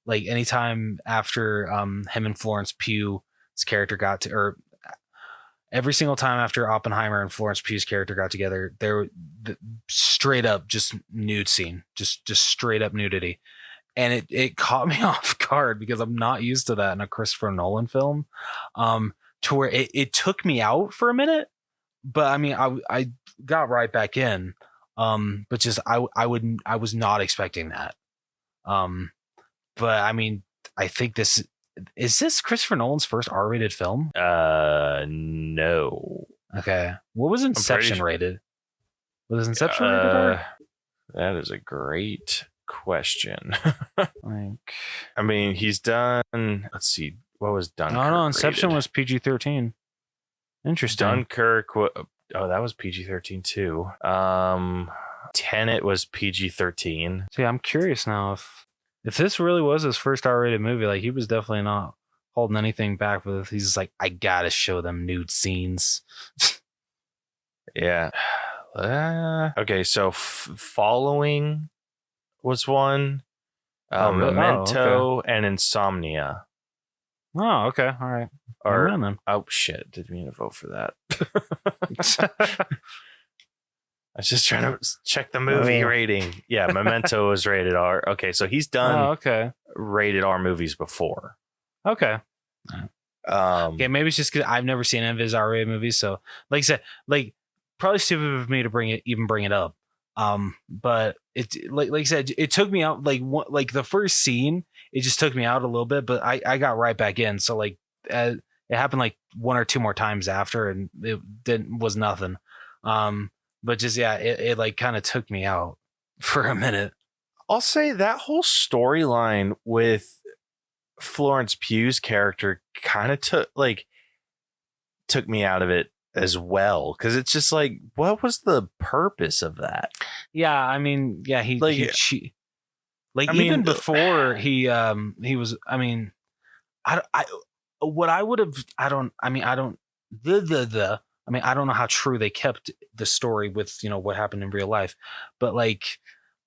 like anytime after him and Florence Pugh's character got to, or every single time after Oppenheimer and Florence Pugh's character got together, there straight up just nude scene, just straight up nudity. And it caught me off guard because I'm not used to that in a Christopher Nolan film, to where it took me out for a minute. But I mean, I got right back in. But just I was not expecting that. But I mean, I think is this Christopher Nolan's first R-rated film? No. Okay. What was Inception rated? Was Inception rated R? That is a great question. I mean, he's done. Let's see. What was Dunkirk? No, Inception was PG-13. Interesting. Dunkirk. That was PG-13 too. Tenet was PG-13. See, I'm curious now if this really was his first R-rated movie. Like, he was definitely not holding anything back with. He's just like, I gotta show them nude scenes. Yeah. Okay, so Following was one. Memento and Insomnia. Oh, okay. All right. Oh shit! Didn't mean to vote for that. I was just trying to check the movie rating. Yeah, Memento was rated R. Okay, so he's done rated R movies before. Okay. Okay, maybe it's just because I've never seen any of his R-rated movies. So, like I said, like probably stupid of me to bring it up. But it like I said, it took me out like the first scene. It just took me out a little bit, but I got right back in. So like it happened like one or two more times after, and it was nothing. But just it like kind of took me out for a minute. I'll say that whole storyline with Florence Pugh's character kind of took me out of it as well, because it's just like, what was the purpose of that? Yeah, I mean, yeah, before he was, I mean, what I would have, I don't know how true they kept the story with, what happened in real life, but like,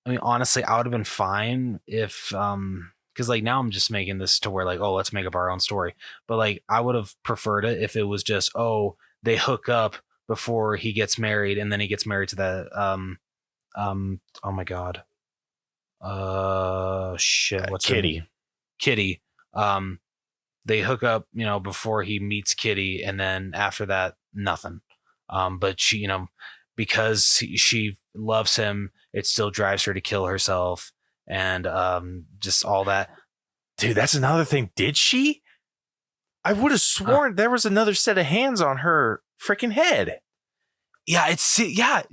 I mean, honestly, I would have been fine if, because like now I'm just making this to where like, oh, let's make up our own story. But like, I would have preferred it if it was just, oh, they hook up before he gets married, and then he gets married to that, oh my God, shit, what's Kitty? Kitty. They hook up, before he meets Kitty, and then after that, nothing. But she, because she loves him, it still drives her to kill herself, and just all that. Dude, that's another thing. Did she? I would have sworn there was another set of hands on her freaking head. Yeah,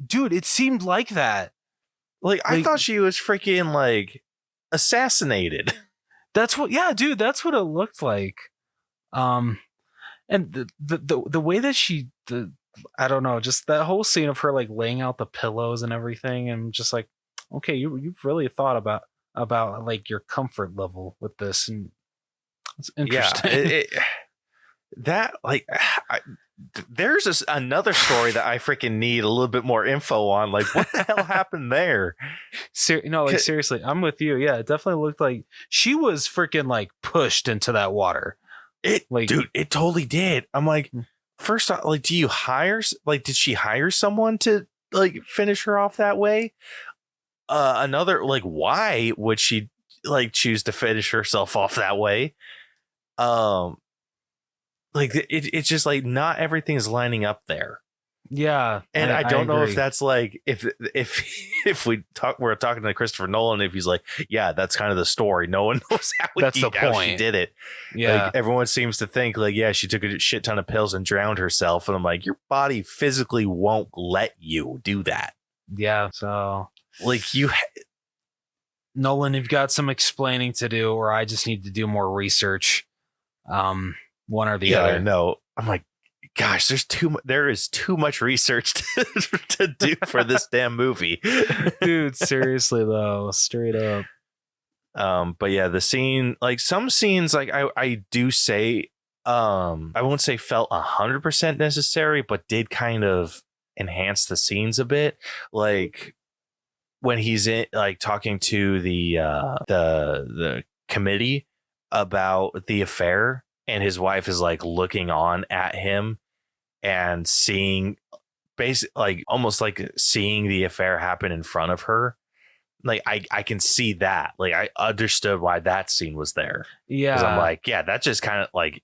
dude, it seemed like that. Like I thought she was freaking like assassinated. That's what, yeah, dude, that's what it looked like. And the way that I don't know, just that whole scene of her like laying out the pillows and everything, and just like, okay, you've really thought about like your comfort level with this, and it's interesting. There's another story that I freaking need a little bit more info on. Like, what the hell happened there? Seriously, I'm with you. Yeah, it definitely looked like she was freaking like pushed into that water. Dude, it totally did. I'm like, first off, like, did she hire someone to like finish her off that way? Another, like, why would she like choose to finish herself off that way? Like it's just like not everything's lining up there. Yeah, and I don't know if that's like if we're talking to Christopher Nolan, if he's like, yeah, that's kind of the story. No one knows how she did it. Yeah, like, everyone seems to think like, yeah, she took a shit ton of pills and drowned herself, and I'm like, your body physically won't let you do that. Yeah, so like Nolan, you've got some explaining to do, or I just need to do more research. One or the other. No, I'm like, gosh, there is too much research to do for this damn movie. Dude, seriously though, straight up. But yeah, the scene, like some scenes, like I do say, I won't say felt 100% necessary, but did kind of enhance the scenes a bit. Like when he's in, like talking to the committee about the affair, and his wife is like looking on at him and seeing, basically, like almost like seeing the affair happen in front of her. Like I can see that. Like I understood why that scene was there. Yeah, because I'm like, yeah, that just kind of like,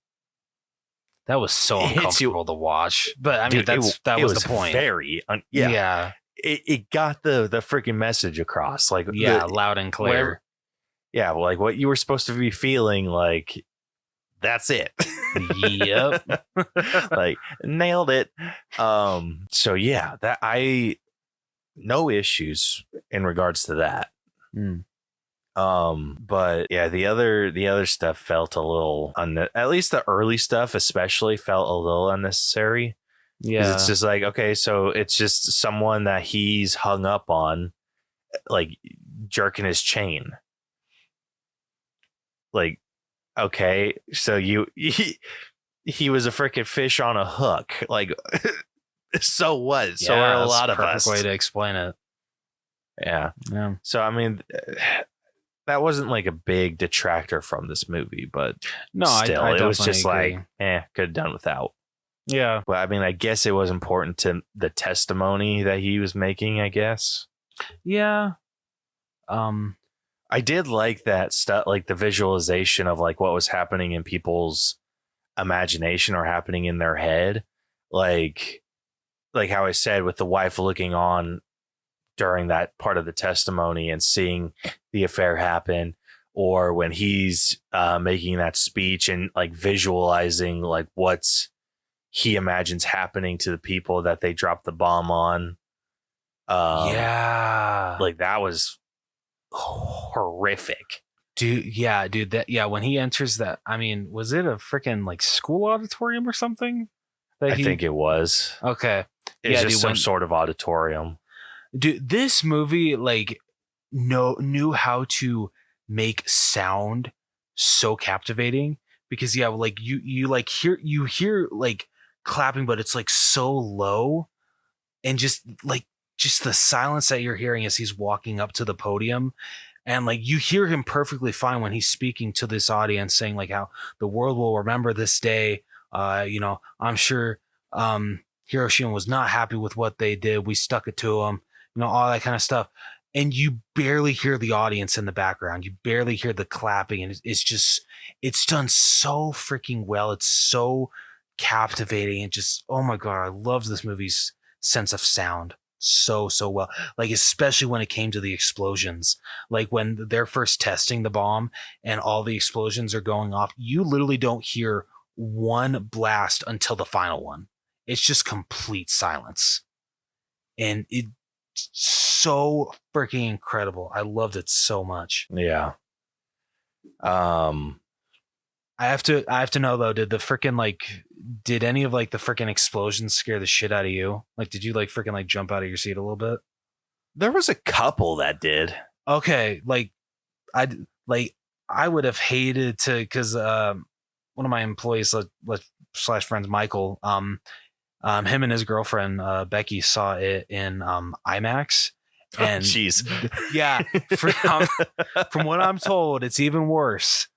that was so uncomfortable to watch. But I mean, that was the point. Very yeah. It got the freaking message across. Like, loud and clear. Yeah, like what you were supposed to be feeling. Like, that's it. Yep. Like, nailed it. So yeah, no issues in regards to that. But yeah, the other stuff felt a little at least the early stuff especially felt a little unnecessary. Yeah, it's just like, okay, so it's just someone that he's hung up on, like jerking his chain. Like, okay, so he was a freaking fish on a hook. Like, so what? So are a lot of us. Perfect way to explain it. Yeah. So I mean, that wasn't like a big detractor from this movie, but no, still, I it was just agree. like, could have done without. Yeah. But I mean, I guess it was important to the testimony that he was making, I guess. Yeah. I did like that stuff, like the visualization of like what was happening in people's imagination or happening in their head. Like how I said, with the wife looking on during that part of the testimony and seeing the affair happen, or when he's making that speech and like visualizing like what's he imagines happening to the people that they dropped the bomb on. Like that was horrific. Dude, when he enters that, I mean, was it a freaking like school auditorium or something? I think it was. Okay. It's just some sort of auditorium. Dude, this movie like knew how to make sound so captivating, because like you like hear like clapping, but it's like so low, and just the silence that you're hearing as he's walking up to the podium. And like you hear him perfectly fine when he's speaking to this audience, saying like how the world will remember this day. I'm sure Hiroshima was not happy with what they did. We stuck it to him, all that kind of stuff. And you barely hear the audience in the background. You barely hear the clapping. And it's done so freaking well. It's so captivating. And just, oh my God, I love this movie's sense of sound so well, like especially when it came to the explosions, like when they're first testing the bomb and all the explosions are going off, you literally don't hear one blast until the final one. It's just complete silence, and it's so freaking incredible. I loved it so much. Yeah. I have to know though, did any of like the freaking explosions scare the shit out of you? Like, did you like freaking like jump out of your seat a little bit? There was a couple that did. Okay. I would have hated to, because one of my employees / friends, Michael, him and his girlfriend, Becky, saw it in IMAX. And jeez. Yeah. From what I'm told, it's even worse.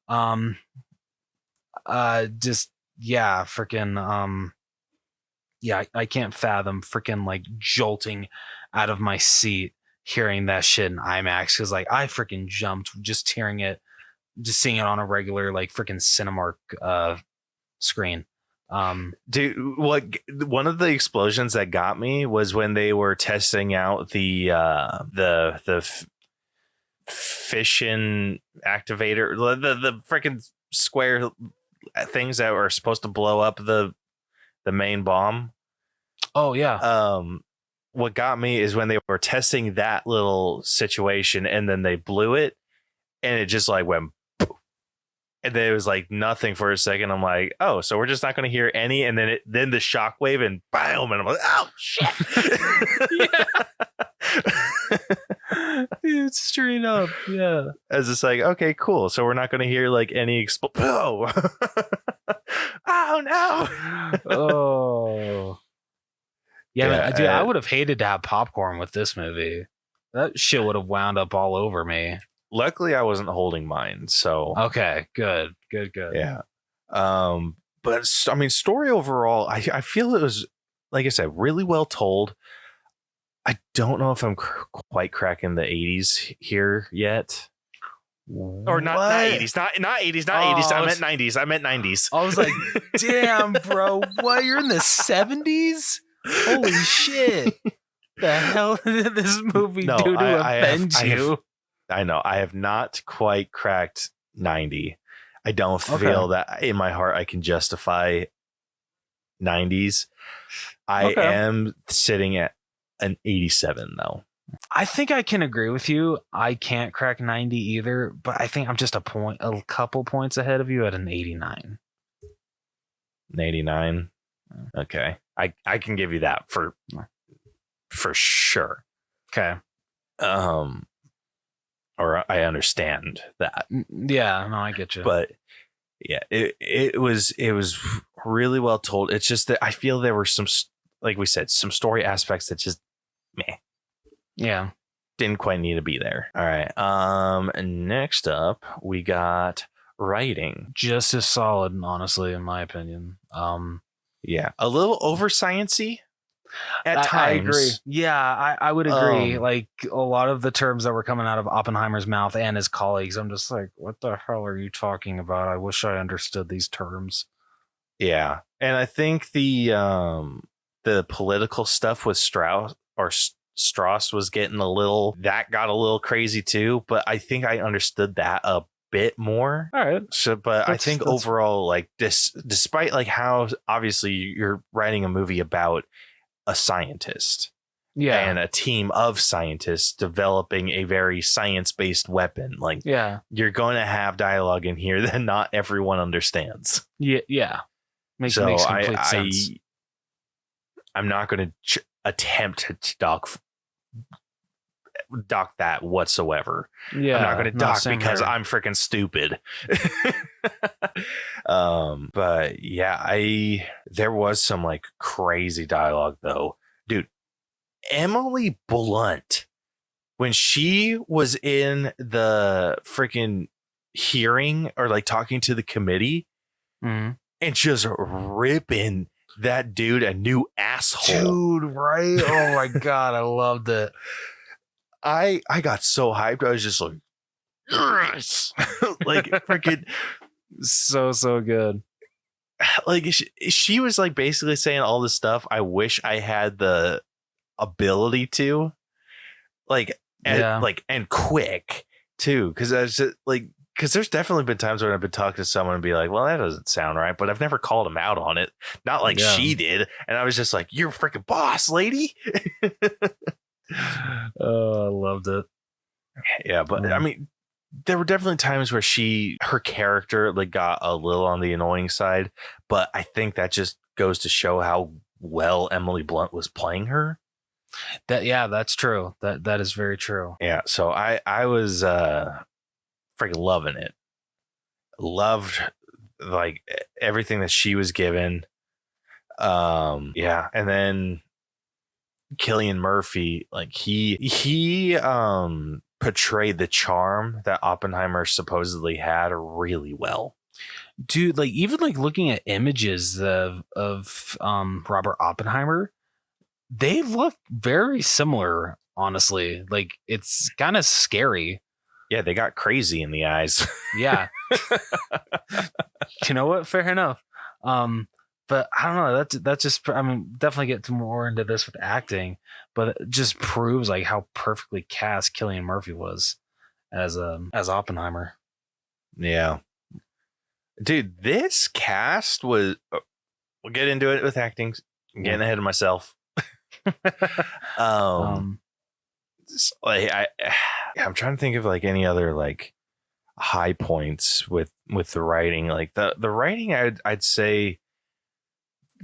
I can't fathom freaking like jolting out of my seat hearing that shit in IMAX, because like I freaking jumped just hearing it, just seeing it on a regular like freaking Cinemark screen. Dude, one of the explosions that got me was when they were testing out the fission activator, the freaking square things that were supposed to blow up the main bomb. Oh yeah. What got me is when they were testing that little situation, and then they blew it, and it just like went poof, and then it was like nothing for a second. I'm like, oh, so we're just not going to hear any, and then the shockwave and boom, and I'm like, oh shit. Dude, straight up. Yeah. As it's like, okay, cool. So we're not going to hear like any oh no. Oh. Yeah, dude, I would have hated to have popcorn with this movie. That shit would have wound up all over me. Luckily, I wasn't holding mine, so okay, good. Yeah. But I mean, story overall, I feel it was, like I said, really well told. I don't know if I'm quite cracking the 80s here yet. Or not 80s, not 80s, not 80s. I meant 90s. I was like, damn, bro, what? You're in the 70s? Holy shit. The hell did this movie do to offend you? I know. I have not quite cracked 90. I don't feel that in my heart I can justify 90s. I am sitting at an 87 though. I think I can agree with you. I can't crack 90 either, but I think I'm just a couple points ahead of you at an 89. An 89. Okay. I can give you that for sure. Okay. Or I understand that. Yeah, no, I get you. But yeah, it was really well told. It's just that I feel there were some, like we said, some story aspects that just meh. Yeah. Didn't quite need to be there. All right. Next up, we got writing. Just as solid, honestly, in my opinion. Yeah, a little over sciencey at times. I agree. Yeah, I would agree. Like a lot of the terms that were coming out of Oppenheimer's mouth and his colleagues, I'm just like, what the hell are you talking about? I wish I understood these terms. Yeah, and I think the political stuff with Strauss was getting got a little crazy too. But I think I understood that a bit more. All right. So, but I think overall, like despite like how obviously you're writing a movie about a scientist, and a team of scientists developing a very science-based weapon, like you're going to have dialogue in here that not everyone understands. Yeah. Makes complete sense. I'm not going to attempt to talk dock that whatsoever. Yeah, I'm not going to dock because here. I'm freaking stupid. But yeah, there was some like crazy dialogue though, dude. Emily Blunt, when she was in the freaking hearing or like talking to the committee and just ripping that dude a new asshole, dude, right? Oh my god, I loved it. I got so hyped. I was just like, yes, like freaking so good. Like she was like basically saying all this stuff I wish I had the ability to, like, and quick too, because I was just like, because there's definitely been times when I've been talking to someone and be like, well, that doesn't sound right, but I've never called them out on it, not like she did, and I was just like, you're a freaking boss lady. Oh, I loved it. Yeah, but I mean, there were definitely times where her character like got a little on the annoying side, but I think that just goes to show how well Emily Blunt was playing her. That's true. That is very true. Yeah, so I was freaking loving it. Loved like everything that she was given. Yeah, and then Cillian Murphy, like he portrayed the charm that Oppenheimer supposedly had really well. Dude, like even like looking at images of Robert Oppenheimer, they look very similar, honestly. Like it's kind of scary. Yeah, they got crazy in the eyes. Yeah. You know what? Fair enough. But I don't know. That's just, I mean, definitely get more into this with acting, but it just proves like how perfectly cast Cillian Murphy was as Oppenheimer. Yeah, dude, this cast was. We'll get into it with acting. I'm getting ahead of myself. Like I'm trying to think of like any other like high points with the writing. Like the writing, I'd say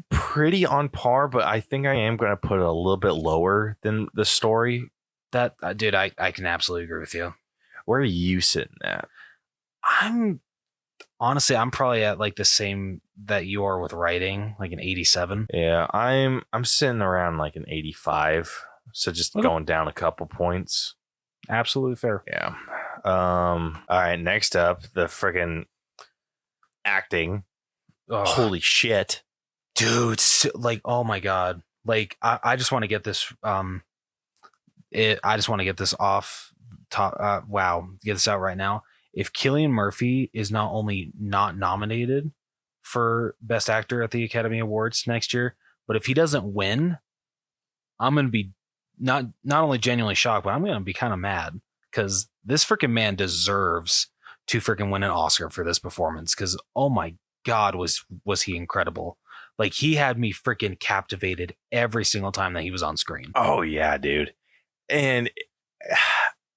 pretty on par, but I think I am going to put it a little bit lower than the story. That dude, I can absolutely agree with you. Where are you sitting at? I'm probably at like the same that you are with writing, like an 87. Yeah, I'm sitting around like an 85. So just going down a couple points. Absolutely fair. Yeah. All right, next up, the friggin' acting. Oh. Holy shit. Dude, like, oh my god. Like I just want to get this I just want to get this off top get this out right now. If Cillian Murphy is not only not nominated for Best Actor at the Academy Awards next year, but if he doesn't win, I'm going to be not only genuinely shocked, but I'm going to be kind of mad, because this freaking man deserves to freaking win an Oscar for this performance, because oh my god, was he incredible. Like he had me freaking captivated every single time that he was on screen. Oh yeah, dude. And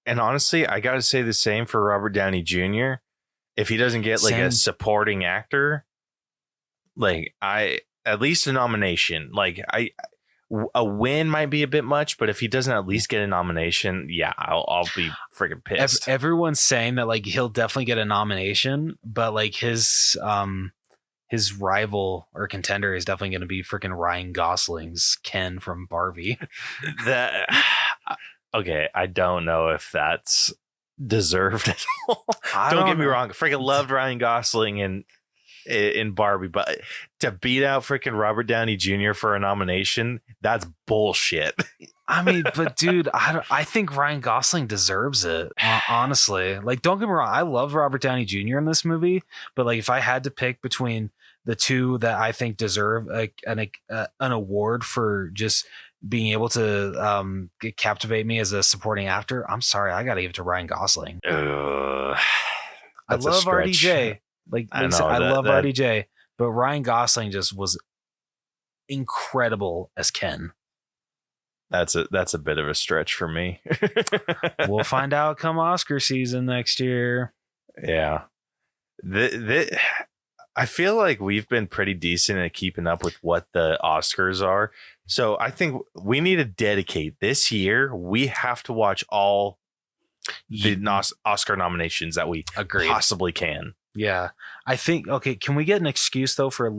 honestly, I got to say the same for Robert Downey Jr. If he doesn't get like a supporting actor, like at least a nomination, like a win might be a bit much, but if he doesn't at least get a nomination, yeah, I'll be freaking pissed. Everyone's saying that like he'll definitely get a nomination, but like his rival or contender is definitely going to be freaking Ryan Gosling's Ken from Barbie. Okay, I don't know if that's deserved at all. Don't get me wrong, I freaking loved Ryan Gosling in Barbie, but to beat out freaking Robert Downey Jr. for a nomination, that's bullshit. I mean, but dude, I think Ryan Gosling deserves it, honestly. Like, don't get me wrong, I love Robert Downey Jr. in this movie, but like if I had to pick between the two that I think deserve an award for just being able to captivate me as a supporting actor, I'm sorry, I got to give it to Ryan Gosling. I love RDJ. I love RDJ, but Ryan Gosling just was incredible as Ken. That's a bit of a stretch for me. We'll find out come Oscar season next year. Yeah. I feel like we've been pretty decent at keeping up with what the Oscars are. So I think we need to dedicate this year. We have to watch all the Oscar nominations that we possibly can. Yeah. I think, okay, can we get an excuse though for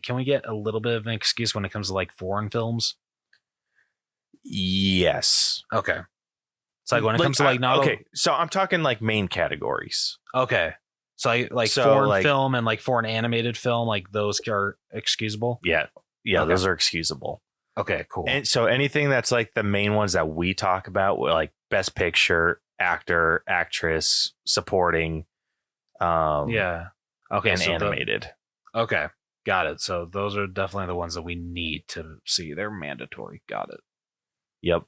can we get a little bit of an excuse when it comes to like foreign films? Yes. Okay. So like when it comes to like so I'm talking like main categories. Okay. So foreign film and like foreign animated film, like those are excusable. Yeah. Yeah. Okay. Those are excusable. Okay, cool. And so anything that's like the main ones that we talk about, like best picture, actor, actress, supporting, okay, and so animated. Okay, got it. So those are definitely the ones that we need to see. They're mandatory. Got it. Yep.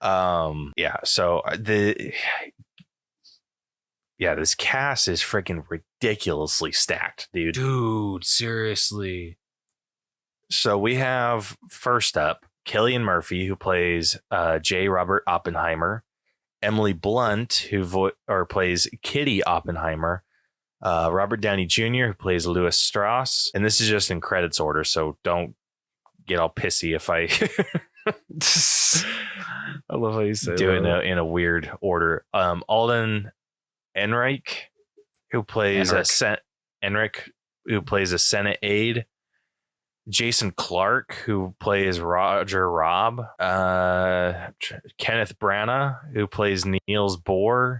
Yeah. So this cast is freaking ridiculously stacked, dude. Dude, seriously. So we have first up Cillian Murphy, who plays J. Robert Oppenheimer, Emily Blunt, who plays Kitty Oppenheimer, Robert Downey Jr., who plays Louis Strauss, and this is just in credits order, so don't get all pissy if I I love how you say do it in a weird order. Alden Ehrenreich, who plays Enric, who plays a Senate aide. Jason Clarke, who plays Roger Robb. Kenneth Branagh, who plays Niels Bohr.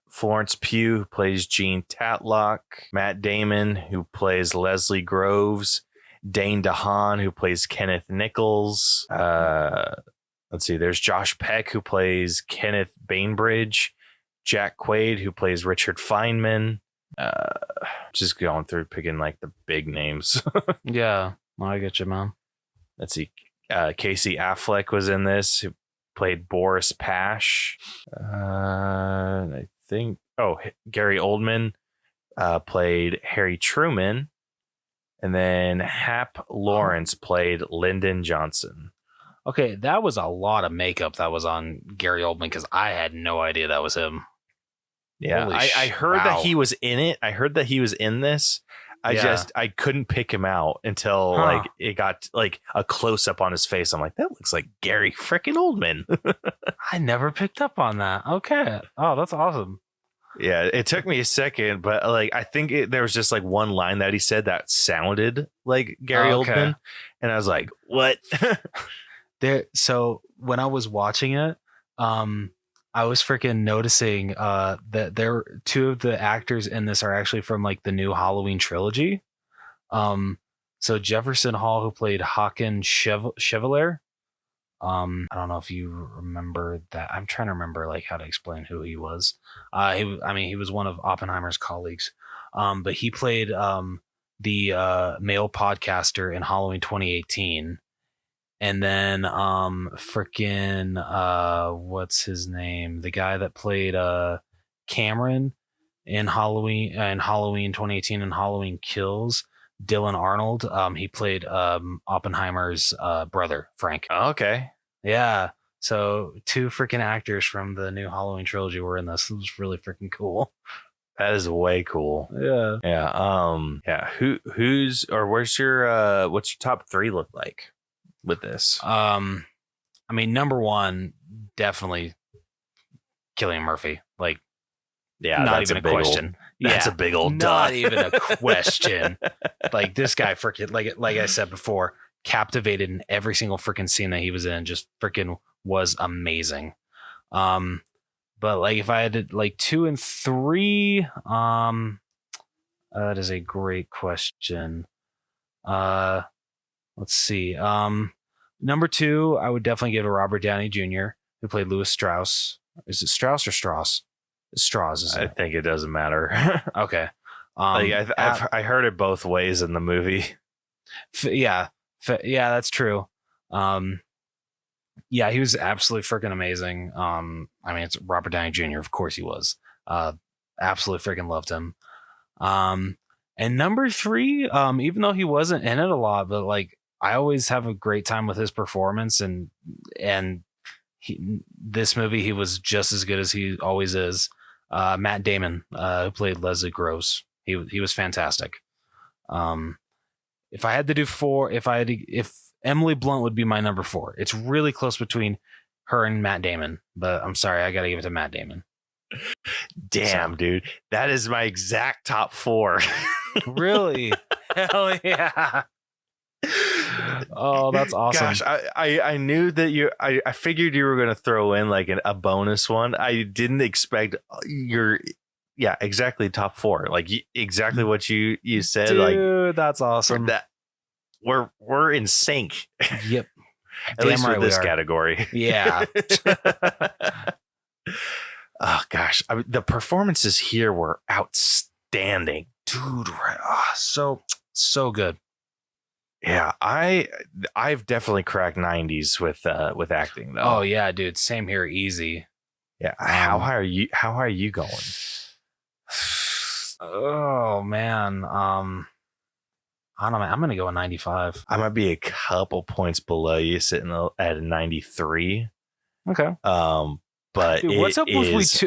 Florence Pugh, who plays Jean Tatlock. Matt Damon, who plays Leslie Groves. Dane DeHaan, who plays Kenneth Nichols. Let's see, there's Josh Peck, who plays Kenneth Bainbridge. Jack Quaid, who plays Richard Feynman. Just going through picking like the big names. Yeah, I get you, man. Let's see. Casey Affleck was in this, who played Boris Pash. I think Gary Oldman played Harry Truman, and then Hap Lawrence played Lyndon Johnson. Okay, that was a lot of makeup that was on Gary Oldman because I had no idea that was him. Yeah, I heard that he was in it. I heard that he was in this. I couldn't pick him out until like it got like a close up on his face. I'm like, that looks like Gary freaking Oldman. I never picked up on that. Okay. Oh, that's awesome. Yeah, it took me a second, but like I think there was just like one line that he said that sounded like Gary Oldman, and I was like, what? So when I was watching it, I was freaking noticing that two of the actors in this are actually from like the new Halloween trilogy. So Jefferson Hall, who played Håkon Chevalier. I don't know if you remember that. I'm trying to remember like how to explain who he was. He was one of Oppenheimer's colleagues. But he played the male podcaster in Halloween 2018. And then what's his name? The guy that played Cameron in Halloween 2018 and Halloween Kills, Dylan Arnold. He played Oppenheimer's brother, Frank. Oh, okay. Yeah. So two freaking actors from the new Halloween trilogy were in this. It was really freaking cool. That is way cool. Yeah. Yeah. Yeah. What's your top three look like with this? Number one, definitely Cillian Murphy. Like, yeah, not even a question. That's a big old not even a question. Like this guy freaking like I said before, captivated in every single freaking scene that he was in. Just freaking was amazing. But like if I had to, like 2 and 3, that is a great question. Let's see. Number 2, I would definitely give to Robert Downey Jr., who played Louis Strauss. Is it Strauss or Strauss? It's Strauss, isn't it? I think it doesn't matter. Okay. I heard it both ways in the movie. Yeah, that's true. Yeah, he was absolutely freaking amazing. It's Robert Downey Jr. Of course he was. Absolutely freaking loved him. And number 3, even though he wasn't in it a lot, but like I always have a great time with his performance, and this movie, he was just as good as he always is. Matt Damon, who played Leslie Gross, he was fantastic. If I had to do if Emily Blunt would be my number 4, it's really close between her and Matt Damon, but I'm sorry, I gotta give it to Matt Damon. Damn, dude, that is my exact top 4. Really? Hell yeah. Oh, that's awesome. Gosh, I knew that I figured you were going to throw in like a bonus one. I didn't expect exactly top 4. Like exactly what you said. Dude, like, that's awesome. That we're in sync. Yep. At least for this category. Yeah. Oh gosh, the performances here were outstanding, dude. So good. Yeah, I've definitely cracked 90s with acting though. Oh yeah, dude. Same here. Easy. Yeah. How high are you going? Oh man. I don't know. I'm gonna go with 95. I might be a couple points below you, sitting at a 93. Okay. But dude, what's up with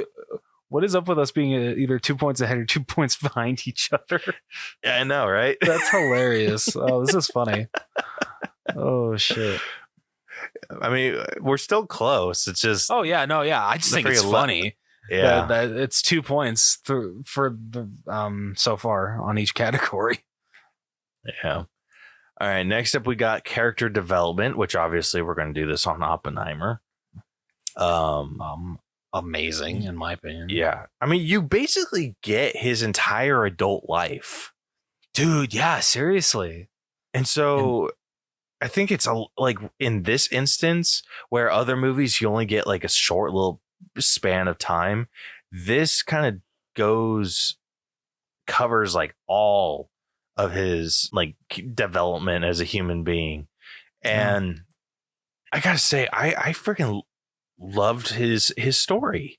what is up with us being either 2 points ahead or 2 points behind each other? Yeah, I know, right? That's hilarious. Oh, this is funny. Oh shit. I mean, we're still close. It's just. Oh yeah, no, yeah. I just think it's funny. Yeah, that it's 2 points for the so far on each category. Yeah. All right. Next up, we got character development, which obviously we're going to do this on Oppenheimer. Amazing in my opinion. Yeah. I mean, you basically get his entire adult life, dude. Yeah, seriously. And so I think it's like in this instance where other movies you only get like a short little span of time. This kind of covers like all of his like development as a human being. And I gotta say, I freaking loved his story.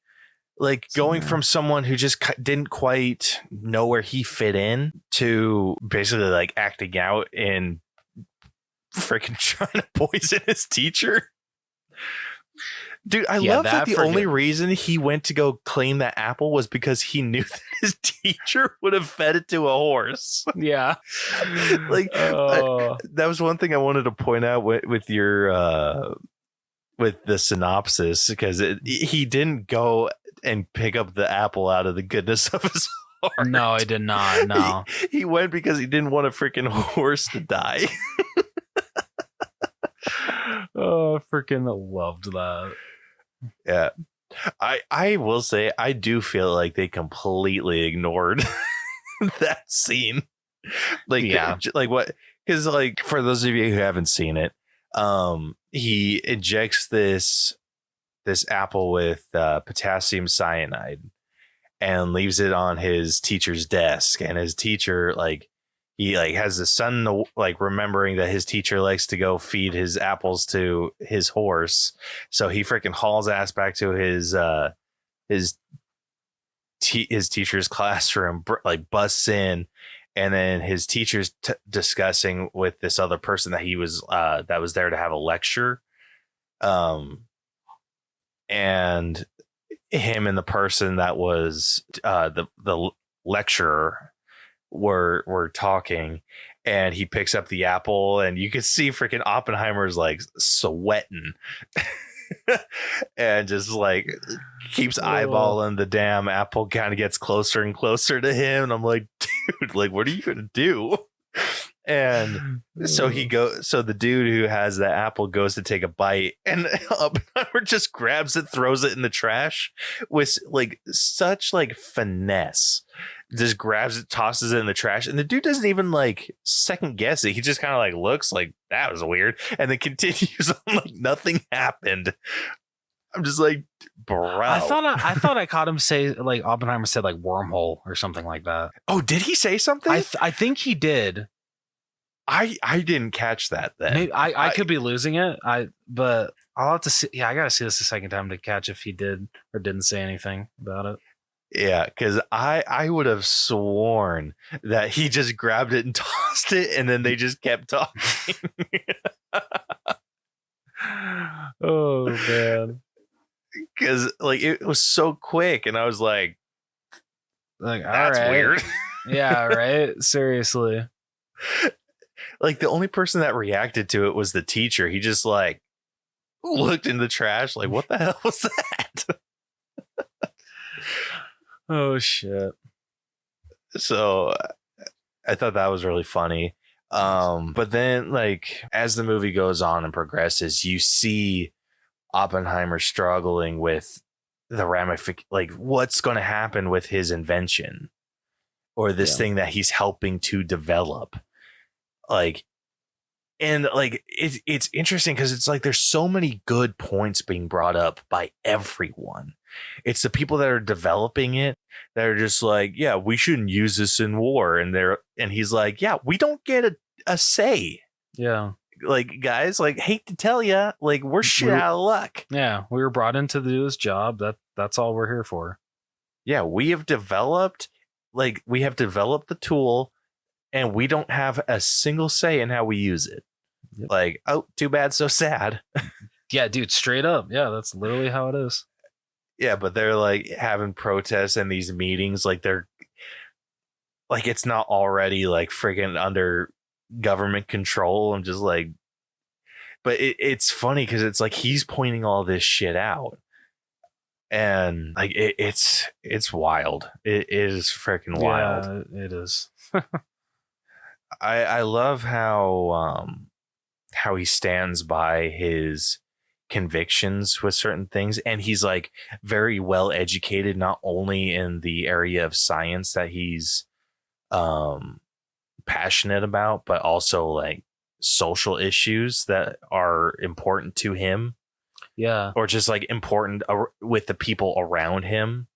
Like going from someone who just didn't quite know where he fit in to basically like acting out and freaking trying to poison his teacher. Dude, I love that the only reason he went to go claim that apple was because he knew that his teacher would have fed it to a horse. Yeah. Like that was one thing I wanted to point out with your with the synopsis, because he didn't go and pick up the apple out of the goodness of his heart. No, I did not. No. He went because he didn't want a freaking horse to die. Oh, I freaking loved that. Yeah. I will say I do feel like they completely ignored that scene. Like, yeah, like what? Because like for those of you who haven't seen it, he injects this apple with potassium cyanide and leaves it on his teacher's desk, and his teacher he has the son like remembering that his teacher likes to go feed his apples to his horse, so he freaking hauls ass back to his teacher's classroom, like busts in, and then his teacher's discussing with this other person that he was that was there to have a lecture, and him and the person that was the lecturer were talking, and he picks up the apple, and you can see freaking Oppenheimer's like sweating and just like keeps eyeballing the damn apple, kind of gets closer and closer to him, and I'm like, dude, like what are you gonna do? And so the dude who has the apple goes to take a bite, and Oppenheimer just grabs it, throws it in the trash with like such like finesse. Just grabs it, tosses it in the trash, and the dude doesn't even like second guess it. He just kind of like looks like that was weird, and then continues on like nothing happened. I'm just like, bro. I thought I caught him say like Oppenheimer said like wormhole or something like that. Oh, did he say something? I think he did. I didn't catch that then. Maybe, I could be losing it. But I'll have to see. Yeah, I gotta see this a second time to catch if he did or didn't say anything about it. Yeah, because I would have sworn that he just grabbed it and tossed it, and then they just kept talking. Oh man. because like it was so quick, and I was like, that's weird. Yeah, right. Seriously. Like the only person that reacted to it was the teacher. He just like looked in the trash, like, what the hell was that? Oh shit. So I thought that was really funny. But then like as the movie goes on and progresses, you see Oppenheimer struggling with the like what's going to happen with his invention or this thing that he's helping to develop. Like, and like it's interesting because it's like there's so many good points being brought up by everyone. It's the people that are developing it that are just like, yeah, we shouldn't use this in war, and he's like, yeah, we don't get a say. Yeah, like guys, like hate to tell you, like we're shit out of luck. Yeah, we were brought in to do this job. That's all we're here for. Yeah, we have developed the tool, and we don't have a single say in how we use it. Yep. Like, oh, too bad, so sad. Yeah, dude, straight up. Yeah, that's literally how it is. Yeah, but they're like having protests and these meetings, like they're like it's not already like freaking under government control. I'm just like, but it's funny because it's like he's pointing all this shit out, and like it's wild. It is freaking wild. Yeah, it is. I love how he stands by his convictions with certain things, and he's like very well educated, not only in the area of science that he's passionate about, but also like social issues that are important to him. Yeah, or just like important with the people around him,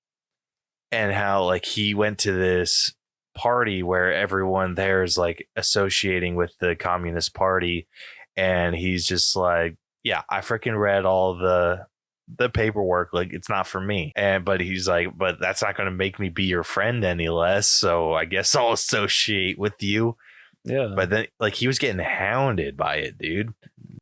and how like he went to this party where everyone there is like associating with the Communist Party, and he's just like, yeah, I freaking read all the paperwork, like it's not for me. But he's like, but that's not going to make me be your friend any less, so I guess I'll associate with you. Yeah, but then like he was getting hounded by it, dude.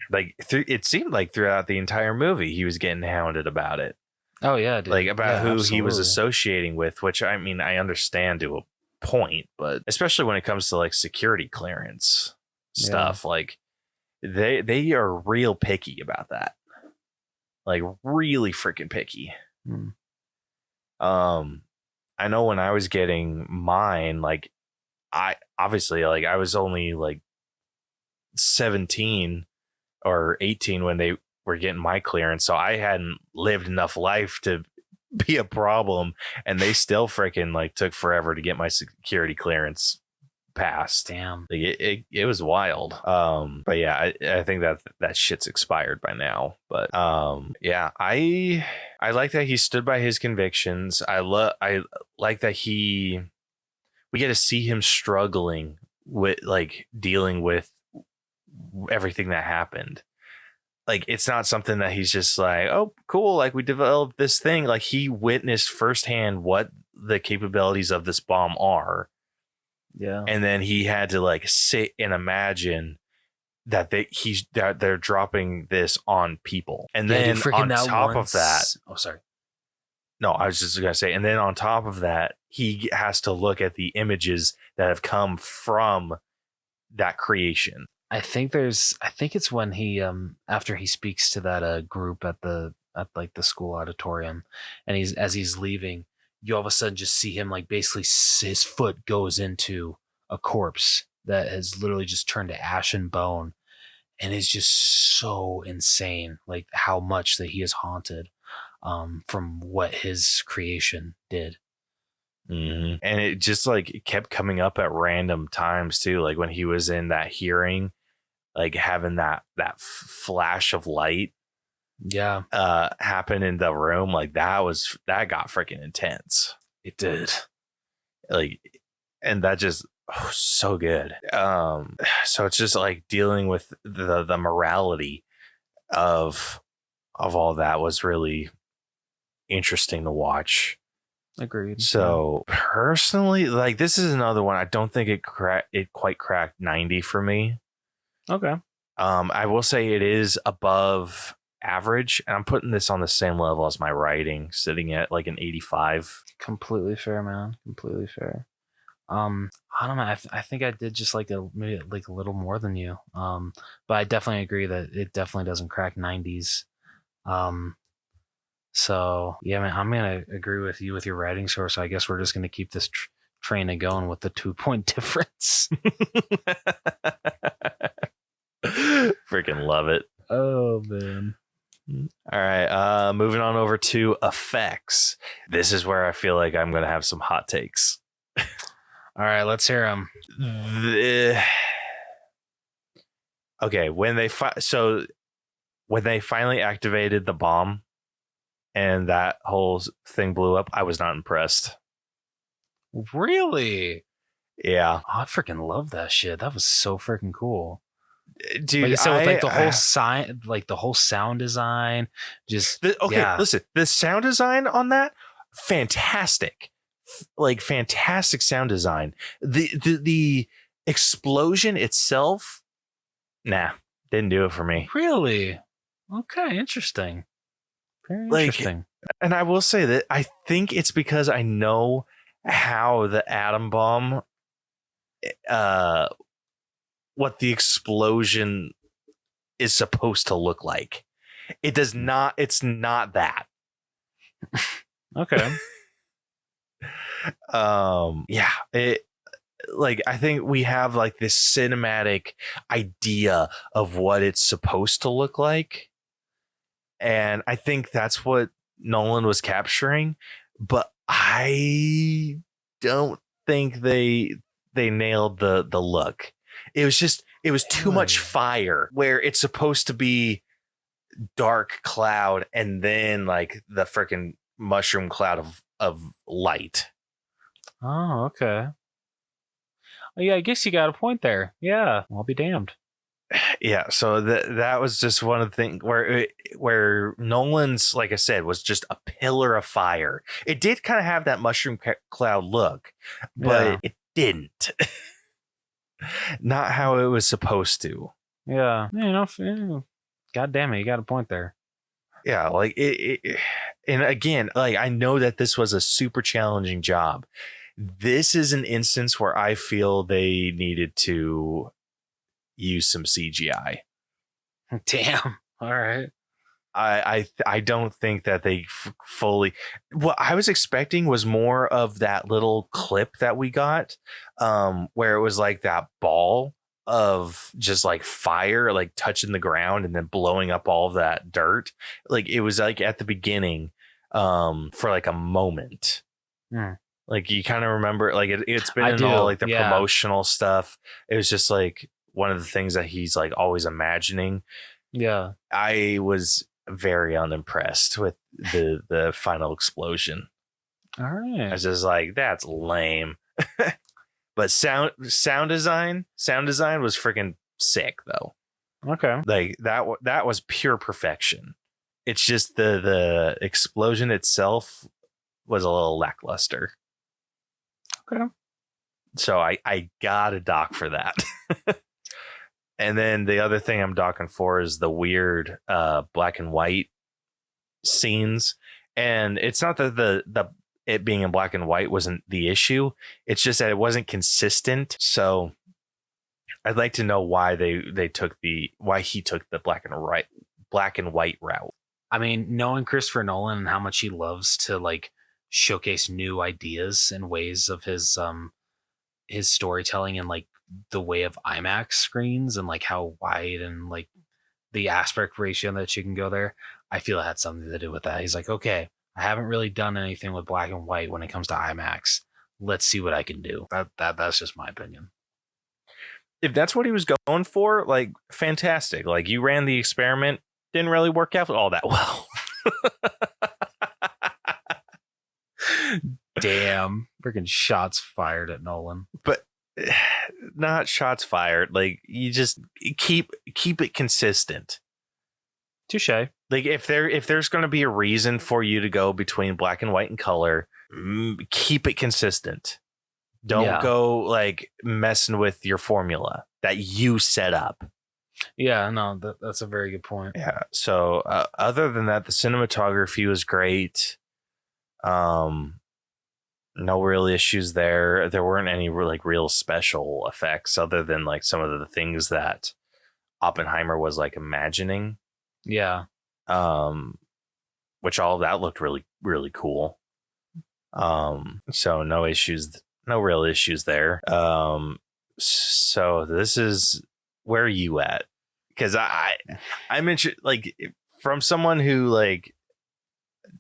Like it seemed like throughout the entire movie he was getting hounded about it. Oh yeah, dude. Like about who absolutely. He was associating with, which I mean I understand to a point, but especially when it comes to like security clearance stuff, like they are real picky about that. Like really freaking picky. I know when I was getting mine, like I was only like 17 or 18 when they were getting my clearance, so I hadn't lived enough life to be a problem, and they still freaking like took forever to get my security clearance passed. Damn. Like it was wild. But yeah, I think that shit's expired by now. But yeah, I like that he stood by his convictions. I like that we get to see him struggling with like dealing with everything that happened. Like it's not something that he's just like, oh cool, like we developed this thing. Like he witnessed firsthand what the capabilities of this bomb are. Yeah. And then he had to like sit and imagine that they're dropping this on people. And then on top of that, oh sorry. No, I was just going to say, and then on top of that, he has to look at the images that have come from that creation. I think it's when he after he speaks to that group at like the school auditorium, and as he's leaving, you all of a sudden just see him like basically his foot goes into a corpse that has literally just turned to ash and bone, and is just so insane, like how much that he is haunted from what his creation did. Mm-hmm. And it just like it kept coming up at random times too, like when he was in that hearing, like having that flash of light happen in the room, like that got freaking intense. It did. Like, and that just so good. So it's just like dealing with the morality of all that was really interesting to watch. Agreed. So personally, like this is another one. I don't think it quite cracked 90 for me. Okay. I will say it is above average, and I'm putting this on the same level as my writing, sitting at like an 85. Completely fair, man. Completely fair. I don't know. I think I did just like maybe like a little more than you. But I definitely agree that it definitely doesn't crack 90s. So yeah, man, I'm gonna agree with you with your writing source. I guess we're just gonna keep this train going with the 2-point difference. Freaking love it. Oh man. All right, moving on over to effects. This is where I feel like I'm gonna have some hot takes. All right, let's hear them. Okay, when they finally activated the bomb and that whole thing blew up, I was not impressed. Really? Yeah. Oh, I freaking love that shit. That was so freaking cool. Dude, with like the whole sign, like the whole sound design, just listen, the sound design on that, fantastic. Like fantastic sound design. The explosion itself, nah, didn't do it for me. Really? Okay, interesting. Very interesting. And I will say that I think it's because I know how the atom bomb, what the explosion is supposed to look like. It does not. It's not that. Okay. Yeah, it like I think we have like this cinematic idea of what it's supposed to look like, and I think that's what Nolan was capturing, but I don't think they nailed the look. It was too much fire where it's supposed to be dark cloud and then like the freaking mushroom cloud of light. Oh, okay. Oh, yeah, I guess you got a point there. Yeah, I'll be damned. Yeah, so that was just one of the things where Nolan's, like I said, was just a pillar of fire. It did kind of have that mushroom cloud look, but it didn't. Not how it was supposed to. Yeah, God damn it, you got a point there. Yeah, like it and again, like I know that this was a super challenging job. This is an instance where I feel they needed to use some CGI. Damn. All right. I don't think that they fully. What I was expecting was more of that little clip that we got, where it was like that ball of just like fire, like touching the ground and then blowing up all of that dirt. Like it was like at the beginning, for like a moment. Like you kind of remember, like it's been in all like the promotional stuff. It was just like one of the things that he's like always imagining. Yeah, I was very unimpressed with the final explosion. All right, I was just like, that's lame. But sound design was freaking sick though. Okay, like that was pure perfection. It's just the explosion itself was a little lackluster. Okay, so I got a dock for that. And then the other thing I'm docking for is the weird black and white scenes. And it's not that it being in black and white wasn't the issue. It's just that it wasn't consistent. So I'd like to know why why he took the black and white route. I mean, knowing Christopher Nolan and how much he loves to like showcase new ideas and ways of his storytelling and like the way of IMAX screens and like how wide and like the aspect ratio that you can go there. I feel it had something to do with that. He's like, okay, I haven't really done anything with black and white when it comes to IMAX. Let's see what I can do. That's just my opinion. If that's what he was going for, like, fantastic. Like, you ran the experiment, didn't really work out all that well. Damn, freaking shots fired at Nolan. But not shots fired. Like, you just keep it consistent. Touche. Like, if there's going to be a reason for you to go between black and white and color, keep it consistent. Don't go like messing with your formula that you set up. Yeah, no, that's a very good point. Yeah. So other than that, the cinematography was great. No real issues there. There weren't any like real special effects other than like some of the things that Oppenheimer was like imagining. Yeah. Which all of that looked really, really cool. So no issues, no real issues there. So this is where are you at? Because I'm interested, like from someone who like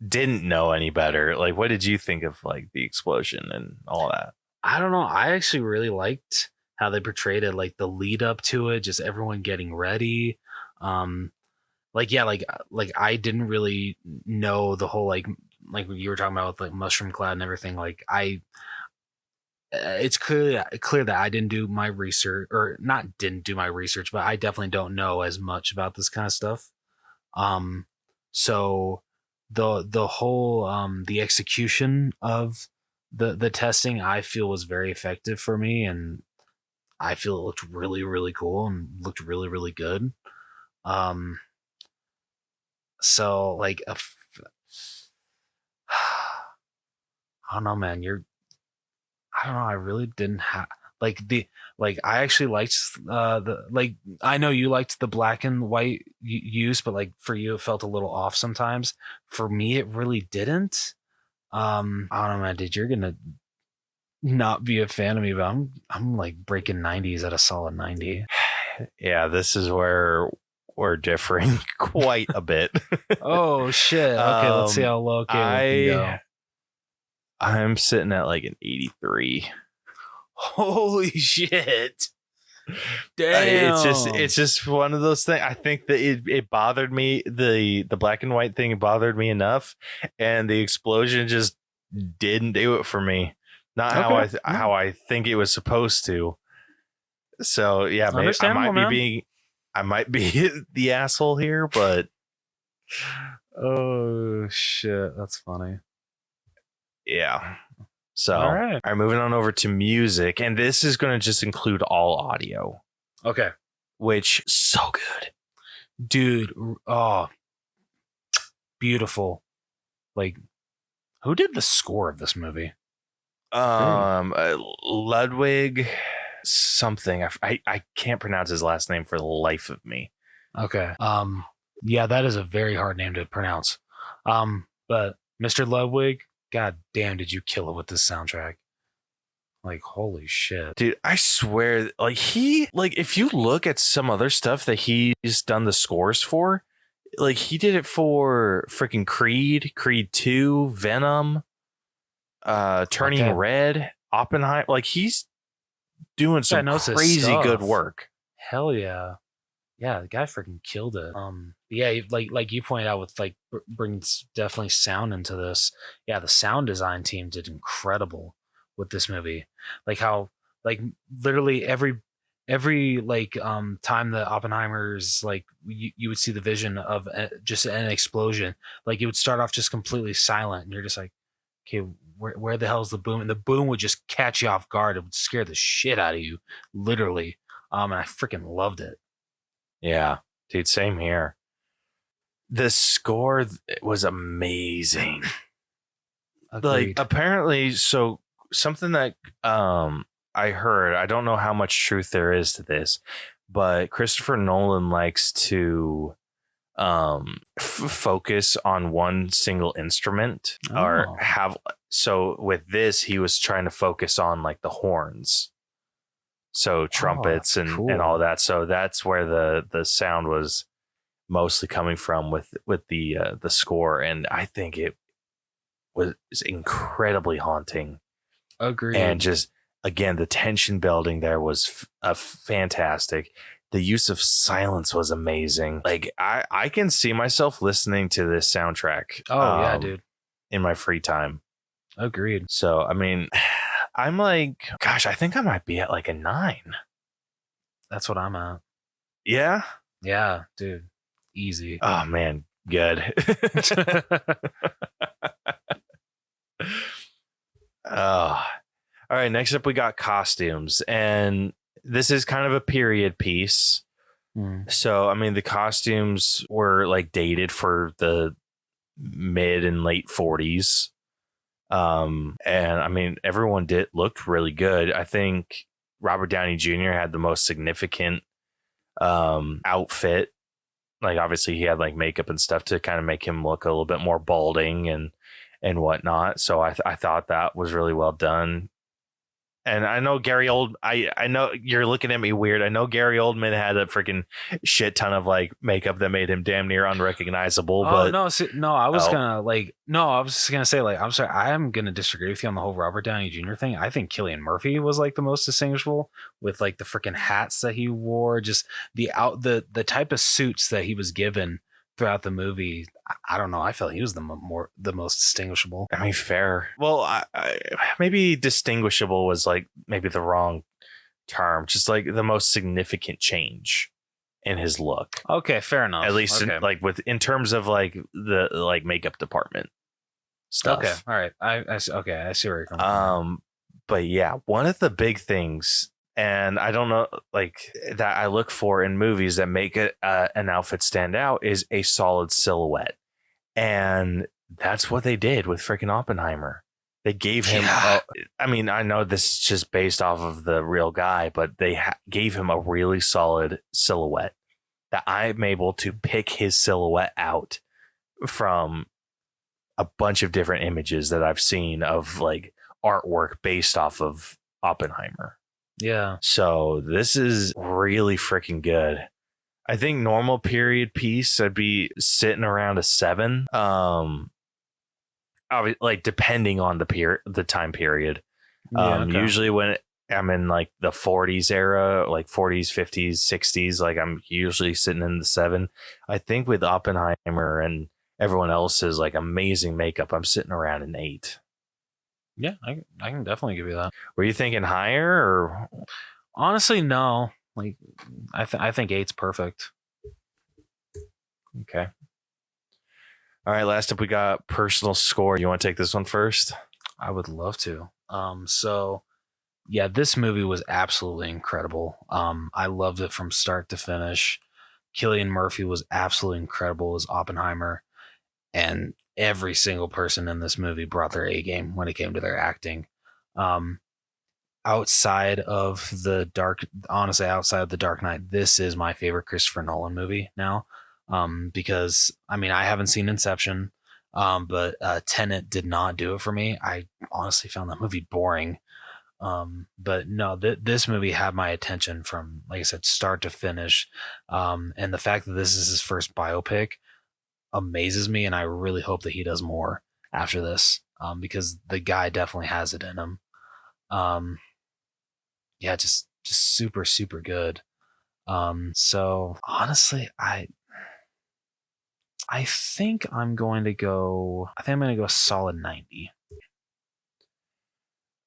didn't know any better. Like, what did you think of like the explosion and all that? I don't know. I actually really liked how they portrayed it, like the lead up to it, just everyone getting ready. Like yeah, like I didn't really know the whole like you were talking about with like mushroom cloud and everything. Like it's clear that I didn't do my research, or not didn't do my research, but I definitely don't know as much about this kind of stuff. So the whole the execution of the testing I feel was very effective for me, and I feel it looked really, really cool and looked really, really good. So like I don't know, man. I don't know. I really didn't have I actually liked the like I know you liked the black and white use, but like for you it felt a little off sometimes. For me, it really didn't. I don't know, man. Dude, you're gonna not be a fan of me, but I'm like breaking 90s at a solid 90. Yeah, this is where we're differing quite a bit. Oh shit. Okay, let's see how low we can go. I'm sitting at like an 83. Holy shit. Damn. It's just one of those things. I think that it bothered me. The black and white thing bothered me enough, and the explosion just didn't do it for me. Not how I think it was supposed to. So yeah, maybe I might be the asshole here, but oh shit, that's funny. Yeah. So, all right, moving on over to music, and this is going to just include all audio. Okay. Which so good, dude. Oh, beautiful. Like, who did the score of this movie? Ludwig something. I can't pronounce his last name for the life of me. Okay. Yeah, that is a very hard name to pronounce. But Mr. Ludwig, god damn, did you kill it with this soundtrack? Like, holy shit. Dude, I swear, if you look at some other stuff that he's done the scores for, like he did it for freaking Creed 2, Venom, Turning Red, Oppenheimer. Like he's doing some crazy good work. Hell yeah. Yeah, the guy freaking killed it. Yeah, like you pointed out with like brings definitely sound into this. Yeah, the sound design team did incredible with this movie. Like how like literally every like time the Oppenheimers like you would see the vision of just an explosion. Like it would start off just completely silent, and you're just like, okay, where the hell's the boom? And the boom would just catch you off guard. It would scare the shit out of you, literally. And I freaking loved it. Yeah, dude, same here. The score was amazing. Agreed. Like apparently, so something that I heard, I don't know how much truth there is to this, but Christopher Nolan likes to focus on one single instrument or have. So with this, he was trying to focus on like the horns. So trumpets and all that. So that's where the sound was mostly coming from with the score. And I think it was incredibly haunting. Agreed. And just, again, the tension building there was fantastic. The use of silence was amazing. Like I can see myself listening to this soundtrack. Oh yeah, dude. In my free time. Agreed. So, I mean, I'm like, gosh, I think I might be at like a 9. That's what I'm at. Yeah? Yeah, dude. Easy. Oh, man. Good. All right. Next up, we got costumes. And this is kind of a period piece. So, I mean, the costumes were like dated for the mid and late 40s. And I mean, everyone looked really good. I think Robert Downey Jr. had the most significant outfit. Like, obviously he had like makeup and stuff to kind of make him look a little bit more balding and whatnot. So I thought that was really well done. And I know I know you're looking at me weird. I know Gary Oldman had a freaking shit ton of like makeup that made him damn near unrecognizable. But I was just gonna say, like, I'm sorry, I am gonna disagree with you on the whole Robert Downey Jr. thing. I think Cillian Murphy was like the most distinguishable with like the freaking hats that he wore, just the type of suits that he was given throughout the movie. I don't know. I felt he was the most distinguishable. I mean, fair. Well, I maybe distinguishable was like maybe the wrong term. Just like the most significant change in his look. Okay, fair enough. At least in terms of like the like makeup department stuff. Okay, all right. I see where you're coming from. But yeah, one of the big things. And I don't know, like, that I look for in movies that make an outfit stand out is a solid silhouette. And that's what they did with freaking Oppenheimer. They gave him, I mean, I know this is just based off of the real guy, but they gave him a really solid silhouette that I'm able to pick his silhouette out from a bunch of different images that I've seen of like artwork based off of Oppenheimer. Yeah. So this is really freaking good. I think normal period piece, I'd be sitting around a 7. Like depending on the time period. Usually when I'm in like the 40s era, like 40s, 50s, 60s, like I'm usually sitting in the 7. I think with Oppenheimer and everyone else's like amazing makeup, I'm sitting around an 8. Yeah, I can definitely give you that. Were you thinking higher or? Honestly, no. Like, I think 8's perfect. Okay. All right. Last up, we got personal score. You want to take this one first? I would love to. So yeah, this movie was absolutely incredible. I loved it from start to finish. Cillian Murphy was absolutely incredible as Oppenheimer, and every single person in this movie brought their A game when it came to their acting. Outside of the Dark Knight, this is my favorite Christopher Nolan movie now. Because I mean, I haven't seen Inception, but Tenet did not do it for me. I honestly found that movie boring. But no, this movie had my attention from, like I said, start to finish. And the fact that this is his first biopic amazes me, and I really hope that he does more after this, because the guy definitely has it in him. Yeah, just super, super good. So honestly, I think I'm going to go a solid 90.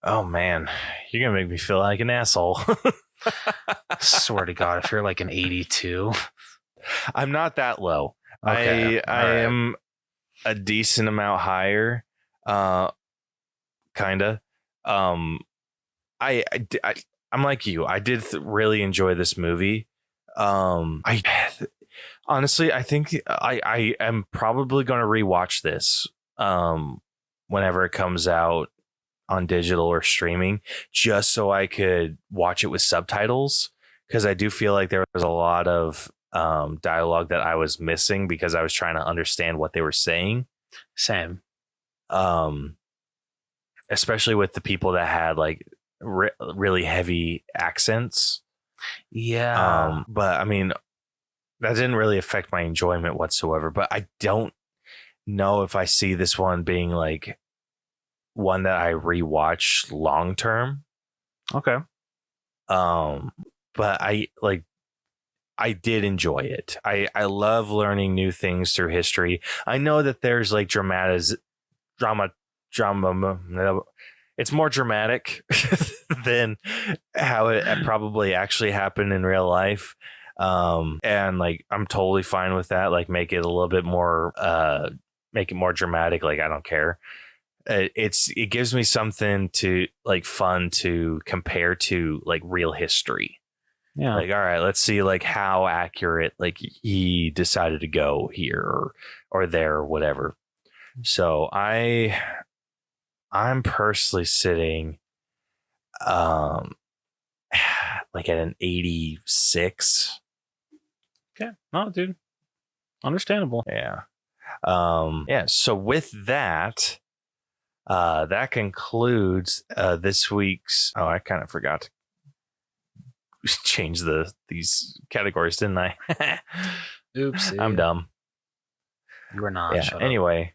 Oh man, you're gonna make me feel like an asshole. Swear to God, if you're like an 82. I'm not that low. Okay, I am a decent amount higher. Kinda. I'm like you. I did really enjoy this movie. Honestly, I think I am probably going to rewatch this whenever it comes out on digital or streaming, just so I could watch it with subtitles, because I do feel like there was a lot of dialogue that I was missing because I was trying to understand what they were saying. Same. Especially with the people that had like really heavy accents. Yeah. But I mean, that didn't really affect my enjoyment whatsoever. But I don't know if I see this one being like one that I rewatch long term. Okay. But I did enjoy it. I love learning new things through history. I know that there's like drama. It's more dramatic than how it probably actually happened in real life. And like, I'm totally fine with that. Like, make it a little bit more, make it more dramatic. Like, I don't care. It gives me something to like fun to compare to like real history. Yeah. Like, all right, let's see like how accurate like he decided to go here or there or whatever. So I'm personally sitting like at an 86. Okay. No, dude. Understandable. Yeah. Yeah. So with that, that concludes this week's. Oh, I kind of forgot to change these categories, didn't I? Oops. I'm dumb. You were not. Yeah. Anyway.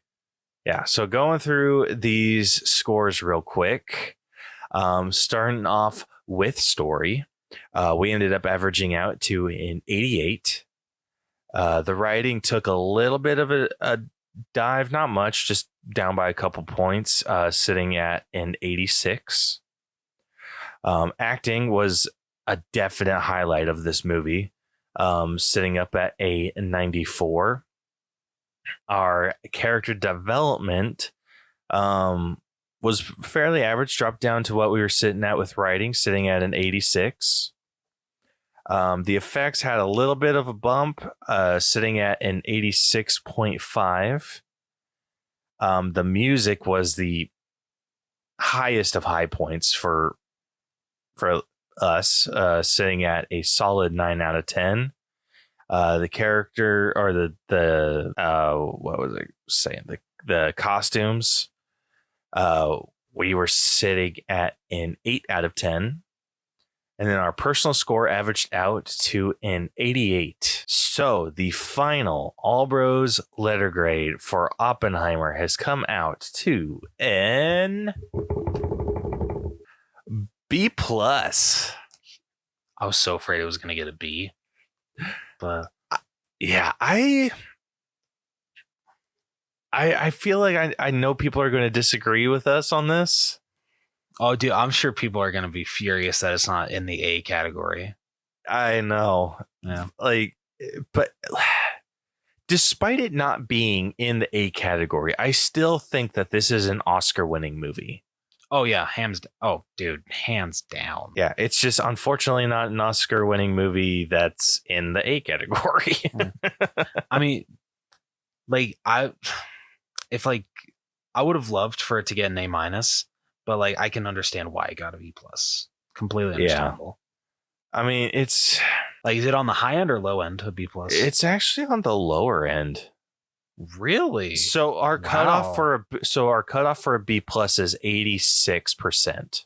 Yeah. So going through these scores real quick. Starting off with story, we ended up averaging out to an 88. The writing took a little bit of a dive, not much, just down by a couple points, sitting at an 86. Acting was a definite highlight of this movie, sitting up at a 94. Our character development was fairly average, dropped down to what we were sitting at with writing, sitting at an 86. The effects had a little bit of a bump, sitting at an 86.5. The music was the highest of high points for us, sitting at a solid 9 out of 10. The character or the what was I saying? The costumes, we were sitting at an 8 out of 10. And then our personal score averaged out to an 88. So the final All Bros letter grade for Oppenheimer has come out to an B+. I was so afraid it was going to get a B. But yeah, I feel like I know people are going to disagree with us on this. Oh, dude, I'm sure people are going to be furious that it's not in the A category. I know. Yeah. Like, but despite it not being in the A category, I still think that this is an Oscar-winning movie. Oh, yeah. Hands down. Yeah, it's just unfortunately not an Oscar-winning movie that's in the A category. I mean, like, I would have loved for it to get an A-, but like I can understand why it got a B+. Completely understandable. Yeah. I mean, it's like, is it on the high end or low end of B+? It's actually on the lower end. Really? So our cutoff for a B+ is 86%.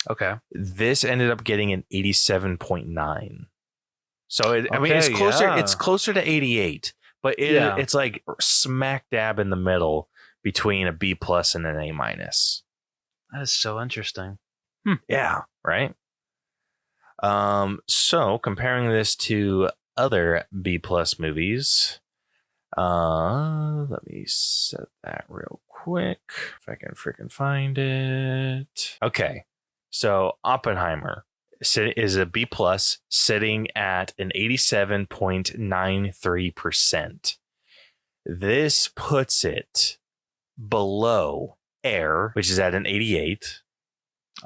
Okay. This ended up getting an 87.9. So I mean, it's closer. Yeah. It's closer to 88, but it's like smack dab in the middle between a B+ and an A-. That is so interesting. Yeah. Right. So comparing this to other B+ movies, let me set that real quick if I can freaking find it. Okay. So Oppenheimer is a B+, sitting at an 87.93%. This puts it below Air, which is at an 88.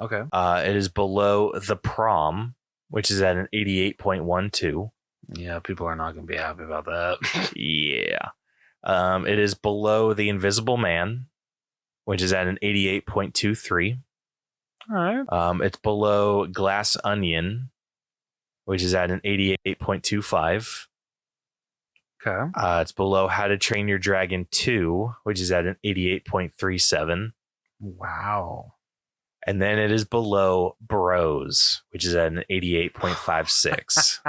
Okay. It is below The Prom, which is at an 88.12. Yeah, people are not going to be happy about that. Yeah. It is below The Invisible Man, which is at an 88.23. All right. It's below Glass Onion, which is at an 88.25. Okay. It's below How to Train Your Dragon 2, which is at an 88.37. Wow. And then it is below Bros, which is at an 88.56.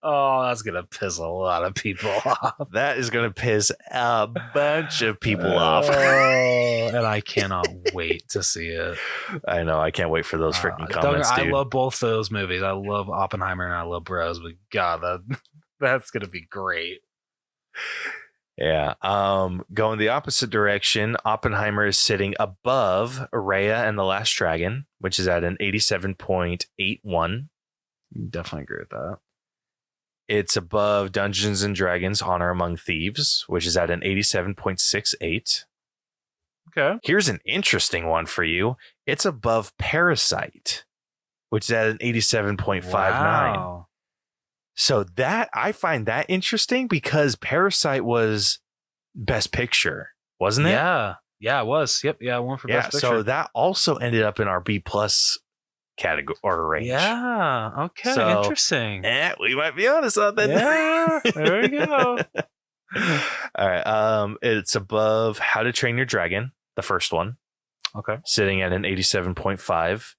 Oh, that's going to piss a lot of people off. That is going to piss a bunch of people off. And I cannot wait to see it. I know. I can't wait for those freaking comments, dude. I love both those movies. I love Oppenheimer and I love Bros, but God, that's going to be great. Yeah. Going the opposite direction, Oppenheimer is sitting above Raya and the Last Dragon, which is at an 87.81. Definitely agree with that. It's above Dungeons and Dragons Honor Among Thieves, which is at an 87.68. Okay. Here's an interesting one for you. It's above Parasite, which is at an 87.59. Wow. So that I find that interesting because Parasite was Best Picture, wasn't it? Yeah, it was. Yep, yeah, one for Best Picture. So that also ended up in our B+ category or range. Yeah. Okay. So, interesting. We might be on to something. Yeah. There we go. All right. It's above How to Train Your Dragon, the first one. Okay. Sitting at an 87.5.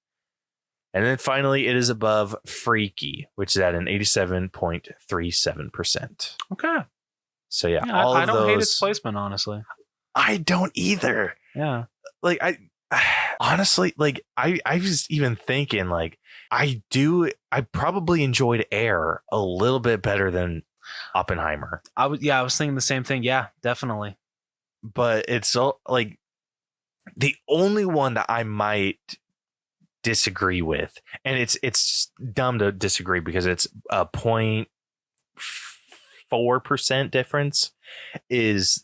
And then finally, it is above Freaky, which is at an 87.37%. Okay. So yeah, I don't hate its placement, honestly. I don't either. Yeah. Like honestly, like I was even thinking like I probably enjoyed Air a little bit better than Oppenheimer. I was thinking the same thing. Yeah, definitely. But it's like the only one that I might disagree with, and it's dumb to disagree because it's a 0.4% difference, is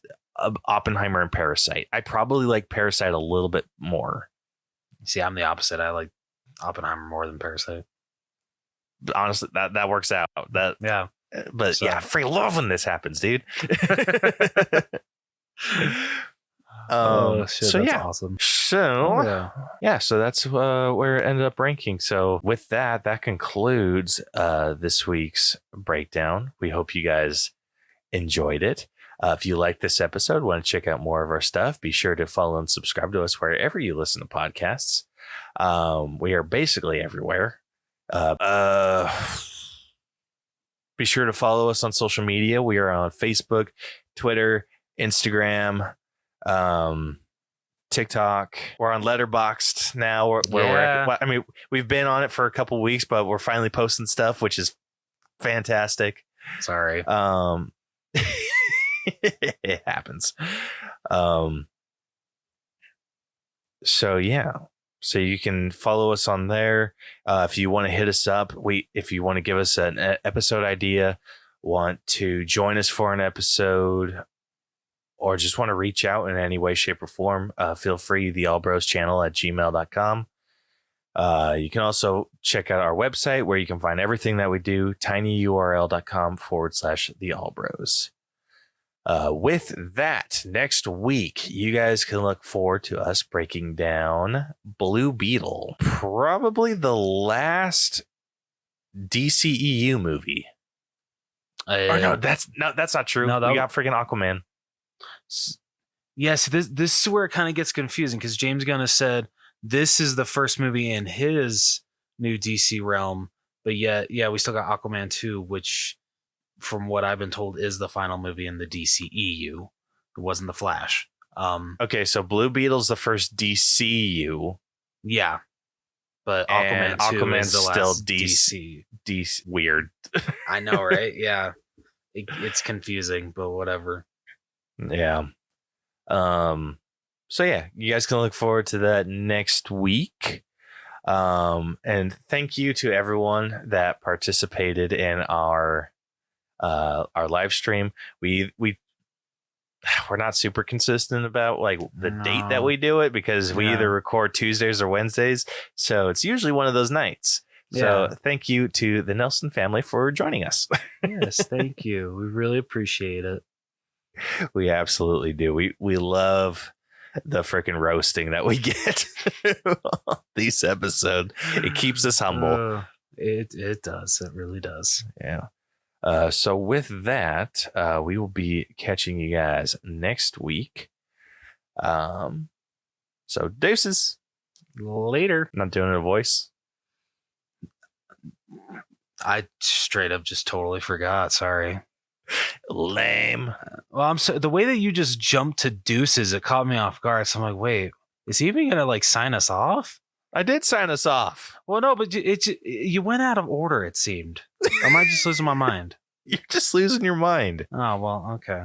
Oppenheimer and Parasite. I probably like Parasite a little bit more. See, I'm the opposite. I like Oppenheimer more than Parasite. But honestly, that works out. But yeah, freaking love when this happens, dude. Shit, so that's awesome. So so that's where it ended up ranking. So with that concludes this week's breakdown. We hope you guys enjoyed it. If you like this episode, want to check out more of our stuff, be sure to follow and subscribe to us wherever you listen to podcasts. We are basically everywhere. Be sure to follow us on social media. We are on Facebook, Twitter, Instagram, TikTok. We're on Letterboxd now. We've been on it for a couple weeks, but we're finally posting stuff, which is fantastic. Sorry. It happens. So you can follow us on there. If you want to hit us up, if you want to give us an episode idea, want to join us for an episode, or just want to reach out in any way, shape, or form, feel free. The Allbros channel at gmail.com. You can also check out our website where you can find everything that we do, tinyurl.com/the Allbros. With that, next week, you guys can look forward to us breaking down Blue Beetle, probably the last DCEU movie. That's not true. We got freaking Aquaman. Yes, this is where it kind of gets confusing because James Gunn has said this is the first movie in his new DC realm, but yet, we still got Aquaman 2, which, from what I've been told, is the final movie in the DCEU. It wasn't the Flash. Okay, so Blue Beetle's the first DCU. Yeah, but Aquaman's the still last DC. Weird. I know, right? Yeah, it's confusing, but whatever. Yeah. So you guys can look forward to that next week. And thank you to everyone that participated in our live stream. We're not super consistent about like the date that we do it because we either record Tuesdays or Wednesdays. So it's usually one of those nights. So thank you to the Nelson family for joining us. Yes, thank you. We really appreciate it. We absolutely do. We love the freaking roasting that we get on these episodes. It keeps us humble. It does. It really does. Yeah. So with that, we will be catching you guys next week. So deuces. Later. Not doing a voice. I straight up just totally forgot. Sorry. Lame. Well, the way that you just jumped to deuces, it caught me off guard. So I'm like, wait, is he even gonna like sign us off? I did sign us off. Well, no, but you went out of order. It seemed. Or am I just losing my mind? You're just losing your mind. Oh well, okay.